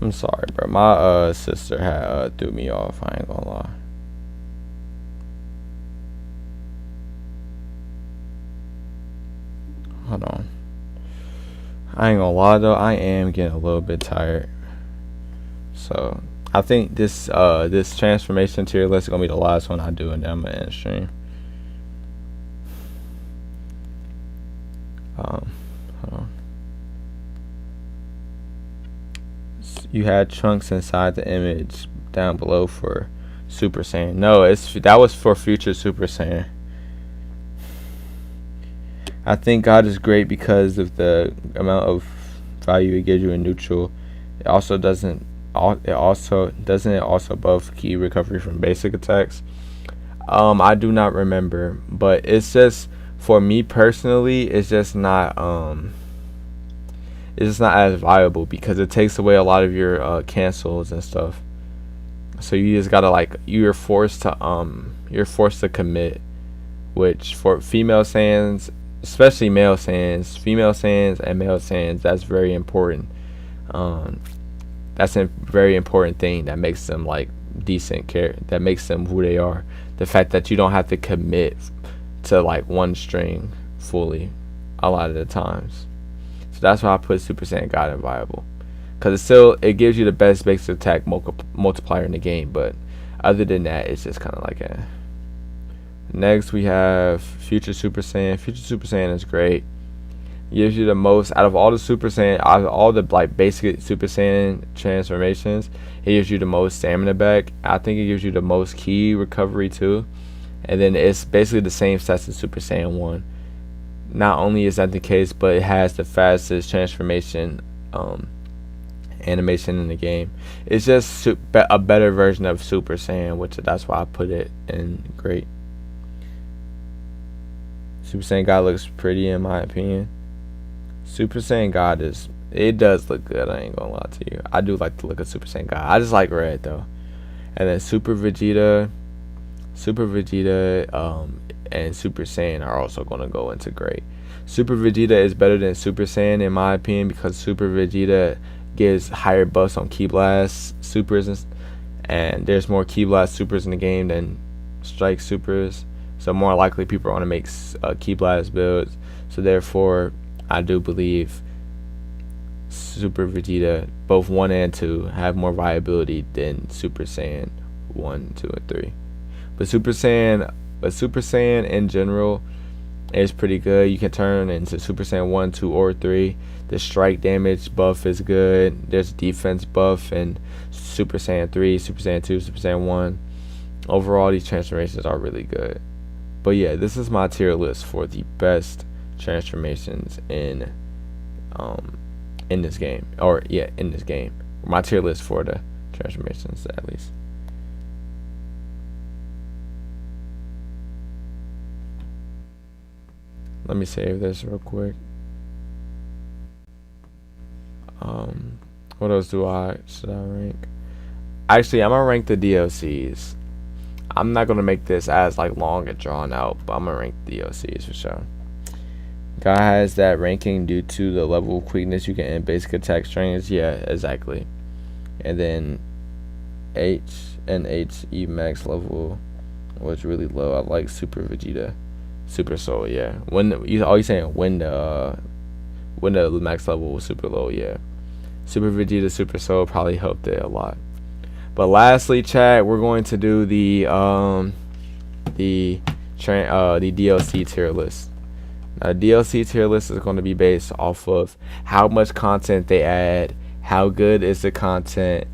Speaker 1: I'm sorry, bro. My sister had threw me off. I ain't gonna lie. Hold on. I ain't gonna lie though. I am getting a little bit tired. So I think this transformation tier list is gonna be the last one I do, and then I'm gonna end stream. Hold on. You had chunks inside the image down below for Super Saiyan. No, that was for future Super Saiyan. I think God is great because of the amount of value it gives you in neutral. It also doesn't buff key recovery from basic attacks. I do not remember, but it's just, for me personally, it's just not as viable because it takes away a lot of your cancels and stuff. So you just gotta you're forced to commit, which for female Saiyans, especially male Saiyans, female Saiyans and male Saiyans, that's very important. That's a very important thing that makes them decent that makes them who they are. The fact that you don't have to commit to one string fully a lot of the times. So that's why I put Super Saiyan God inviable, because it gives you the best basic attack multiplier in the game, but other than that, it's just kind of Next we have Future Super Saiyan. Future Super Saiyan is great. Gives you the most out of all the Super Saiyan, out of all the basic Super Saiyan transformations. It gives you the most stamina back. I think it gives you the most ki recovery too. And then it's basically the same stats as Super Saiyan 1. Not only is that the case, but it has the fastest transformation animation in the game. It's just a better version of Super Saiyan, which that's why I put it in great. Super Saiyan God looks pretty in my opinion. Super Saiyan God it does look good, I ain't gonna lie to you. I do like the look of Super Saiyan God. I just like red though. And then Super Vegeta, and Super Saiyan are also gonna go into great. Super Vegeta is better than Super Saiyan in my opinion because Super Vegeta gives higher buffs on Ki Blast supers, and there's more Ki Blast supers in the game than Strike supers. So more likely people want to make Ki Blast builds. So therefore, I do believe Super Vegeta, both 1 and 2, have more viability than Super Saiyan 1, 2, and 3. But Super Saiyan in general is pretty good. You can turn into Super Saiyan 1, 2, or 3. The strike damage buff is good. There's defense buff in Super Saiyan 3, Super Saiyan 2, Super Saiyan 1. Overall, these transformations are really good. But yeah, this is my tier list for the best transformations in this game. In this game. My tier list for the transformations, at least. Let me save this real quick. What else should I rank? Actually, I'm gonna rank the DLCs. I'm not gonna make this as long and drawn out, but I'm gonna rank the DLCs for sure. God has that ranking due to the level of quickness you get in basic attack strings. Yeah, exactly. And then H E max level was really low. I like Super Vegeta, Super Soul. Yeah, when the max level was super low. Yeah, Super Vegeta, Super Soul probably helped it a lot. But lastly, chat, we're going to do the DLC tier list. Now, the DLC tier list is going to be based off of how much content they add, how good is the content,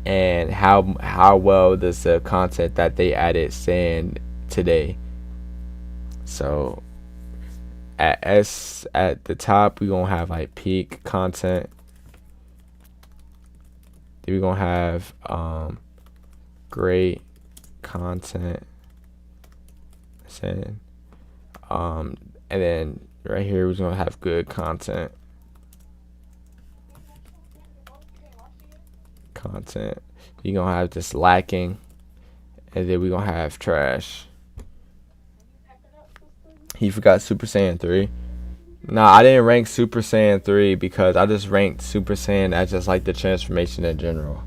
Speaker 1: and how well does the content that they added stand today. So at the top, we're gonna have peak content. Then we're gonna have great content, and then right here we're gonna have good content. You're gonna have just lacking, and then we're gonna have trash. He forgot Super Saiyan 3. Nah, I didn't rank Super Saiyan 3 because I just ranked Super Saiyan as just like the transformation in general.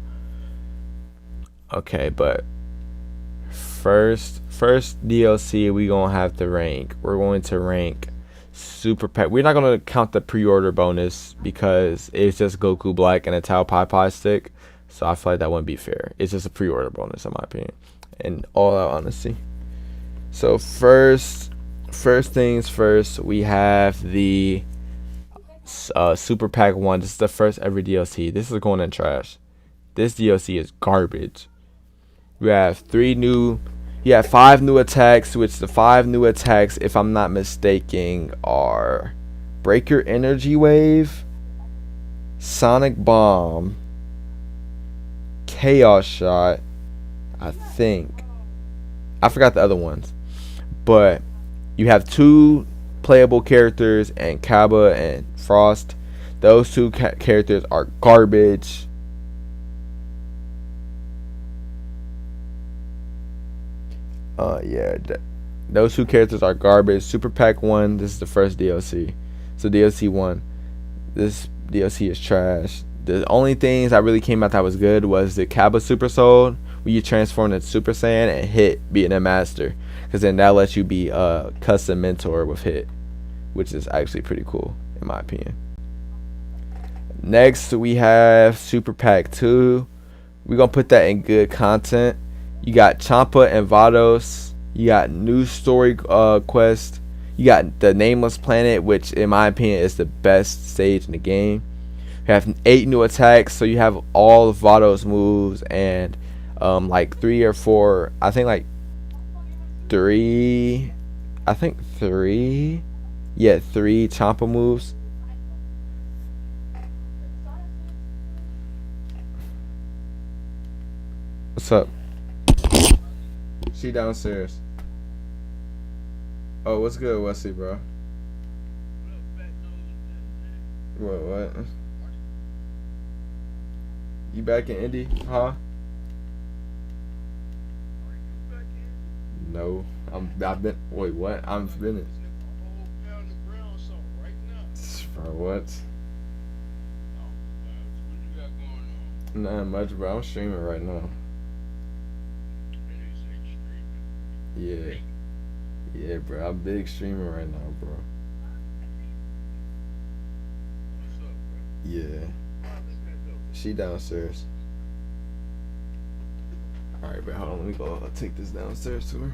Speaker 1: Okay, but first DLC we gonna have to rank. We're going to rank Super Pack. We're not gonna count the pre-order bonus because it's just Goku Black and a Tao Pai Pai stick. So I feel like that wouldn't be fair. It's just a pre-order bonus in my opinion. In all out honesty. So first things first, we have the Super Pack 1. This is the first ever DLC. This is going in trash. This DLC is garbage. You have 5 new attacks, which the 5 new attacks, if I'm not mistaken, are Breaker Energy Wave, Sonic Bomb, Chaos Shot, I think. I forgot the other ones. But you have 2 playable characters, and Kaba and Frost. Those 2 characters are garbage. Those 2 characters are garbage. Super Pack 1, this is the first DLC. So DLC 1, this DLC is trash. The only things that really came out that was good was the Kaba Super Soul, where you transform into Super Saiyan and hit being a master, because then that lets you be a custom mentor with hit, which is actually pretty cool in my opinion. Next we have Super Pack 2. We're gonna put that in good content. You got Champa and Vados. You got new story quest. You got the Nameless Planet, which in my opinion is the best stage in the game. You have 8 new attacks, so you have all of Vados moves and like 3 or 4. I think like 3. I think 3. Yeah, 3 Champa moves. What's up? She downstairs. Oh, what's good, Wesley, bro? What? You back in Indy, huh? No, I've been. Wait, what? I'm finished. Bro, what? Not much, bro. I'm streaming right now. Yeah, bro. I'm big streamer right now, bro. Yeah. She downstairs. Alright, bro. Hold on. Let me go take this downstairs to her.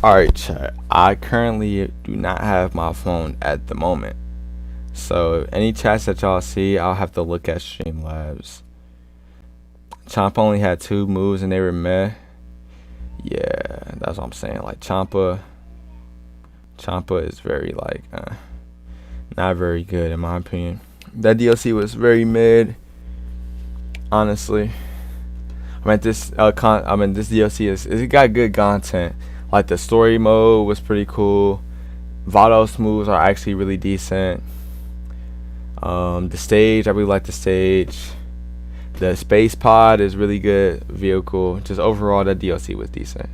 Speaker 1: Alright, chat. I currently do not have my phone at the moment. So, any chats that y'all see, I'll have to look at Streamlabs. Champa only had 2 moves and they were meh. Yeah, that's what I'm saying. Like, Champa is very, like, not very good in my opinion. That DLC was very mid, honestly. This DLC it got good content. Like the story mode was pretty cool. Vados moves are actually really decent. The stage, I really like the stage. The space pod is really good vehicle. Just overall, that DLC was decent.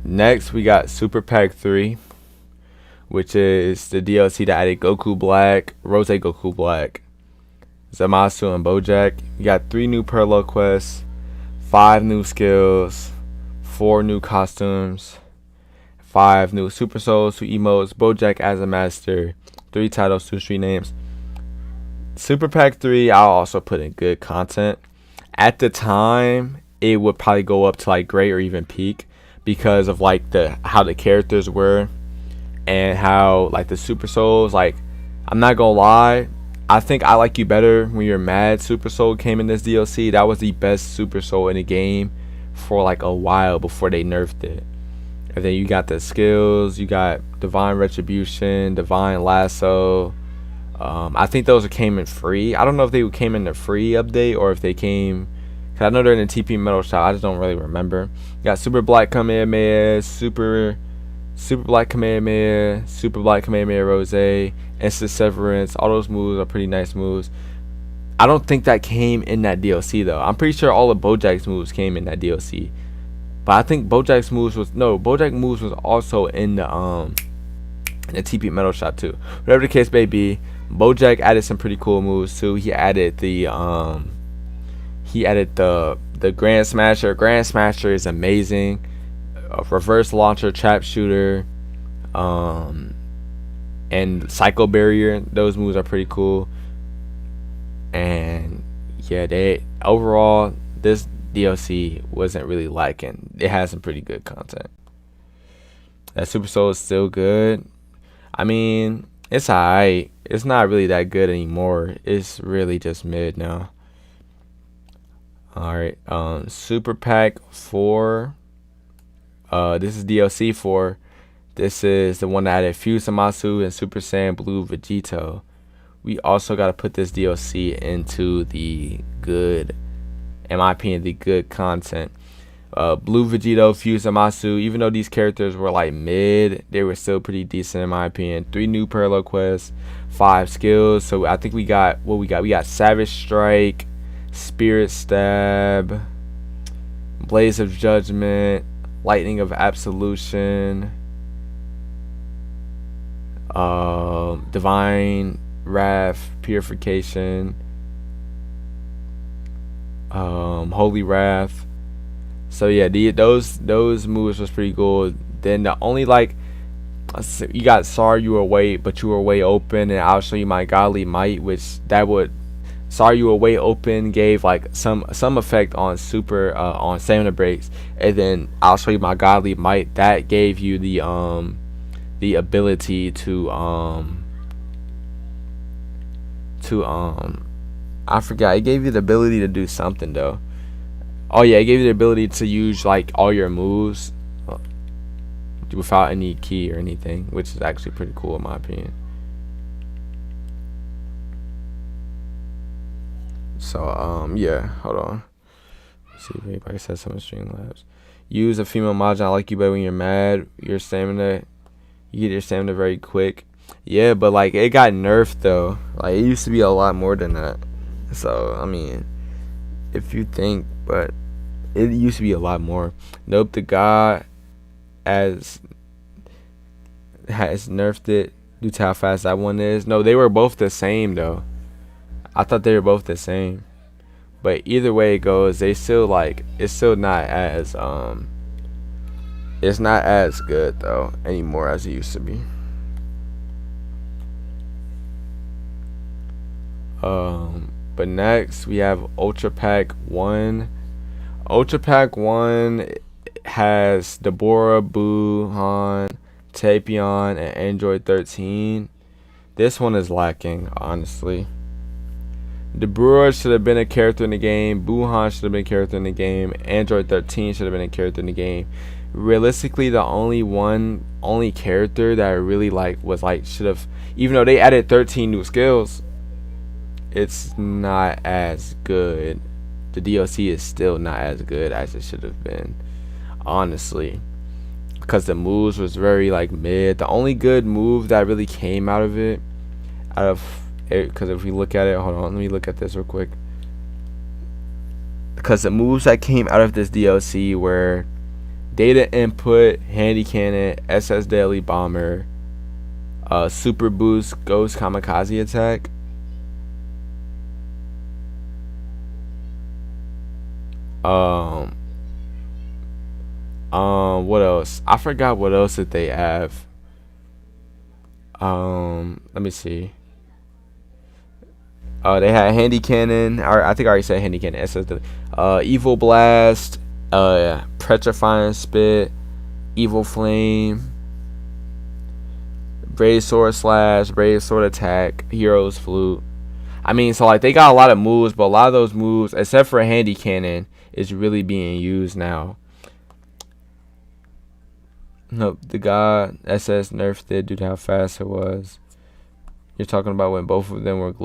Speaker 1: Next, we got Super Pack 3, which is the DLC that added Goku Black, Rose Goku Black, Zamasu, and Bojack. You got 3 new parallel quests, 5 new skills, 4 new costumes, 5 new Super Souls, 2 emotes, Bojack as a master, 3 titles, 2 street names. Super Pack 3, I'll also put in good content. At the time, it would probably go up to like great or even peak because of like how the characters were and how like the Super Souls. Like, I'm not gonna lie, I think I Like You Better When You're Mad Super Soul came in this DLC. That was the best Super Soul in the game for like a while before they nerfed it. And then you got the skills. You got Divine Retribution, Divine Lasso. I think those came in free. I don't know if they came in the free update or if they came. Cause I know they're in the TP Metal Shop. I just don't really remember. You got Super Black Kamehameha, Super Black Kamehameha, Super Black Kamehameha Rose, Instant Severance. All those moves are pretty nice moves. I don't think that came in that DLC though. I'm pretty sure all of Bojack's moves came in that DLC. But I think Bojack's moves was also in the TP Metal Shop too. Whatever the case may be, Bojack added some pretty cool moves too. He added the Grand Smasher. Grand Smasher is amazing. Reverse launcher, trap shooter, and Psycho Barrier. Those moves are pretty cool. And yeah, overall this DLC wasn't really lacking. It had some pretty good content. That Super Soul is still good. I mean, it's alright. It's not really that good anymore. It's really just mid now. Alright, Super Pack 4. This is DLC 4. This is the one that added Fusamasu and Super Saiyan Blue Vegito. We also got to put this DLC into the good, in my opinion, the good content. Blue Vegito, Fusamasu, even though these characters were like mid, they were still pretty decent in my opinion. 3 new parallel quests, 5 skills. So I think we got what we got. We got Savage Strike, Spirit Stab, Blaze of Judgment, Lightning of Absolution, Divine Wrath, Purification, Holy Wrath. So yeah, those moves was pretty cool. Then the only you got Sorry You Await, but you were way open, and I'll show you my Godly Might, which that would Sorry You Await open gave like some effect on super on stamina breaks, and then I'll show you my Godly Might that gave you the ability to I forgot, it gave you the ability to do something though. Oh yeah, it gave you the ability to use like all your moves without any key or anything, which is actually pretty cool in my opinion. So yeah, hold on. Let's see if anybody says something in Streamlabs. Use a female Majin. I like you better when you're mad. Your stamina, you get your stamina very quick. Yeah, but like it got nerfed though. Like it used to be a lot more than that. So I mean, if you think, but it used to be a lot more. Nope, the God has nerfed it due to how fast that one is. No, they were both the same though. I thought they were both the same. But either way it goes, they still like it's still not as it's not as good though anymore as it used to be. But next we have Ultra Pack 1. Ultra Pack 1 has Deborah, Boo, Han, Tapion, and Android 13. This one is lacking, honestly. Deborah should have been a character in the game. Buhan should have been a character in the game. Android 13 should have been a character in the game. Realistically, the only character that I really should have, even though they added 13 new skills, it's not as good. The DLC is still not as good as it should have been, honestly, because the moves was very like mid. The only good move that really came out of it, because if we look at it, hold on, let me look at this real quick. Because the moves that came out of this DLC were Data Input, Handy Cannon, SS Daily Bomber, Super Boost, Ghost Kamikaze Attack, what else? I forgot what else that they have. Let me see. They had Handy Cannon. I think I already said Handy Cannon. Evil Blast, Petrifying Spit, Evil Flame, Brave Sword Slash, Brave Sword Attack, Hero's Flute. I mean, so like they got a lot of moves, but a lot of those moves, except for Handy Cannon, is really being used now. Nope, the guy SS nerfed it due to how fast it was. You're talking about when both of them were glitched.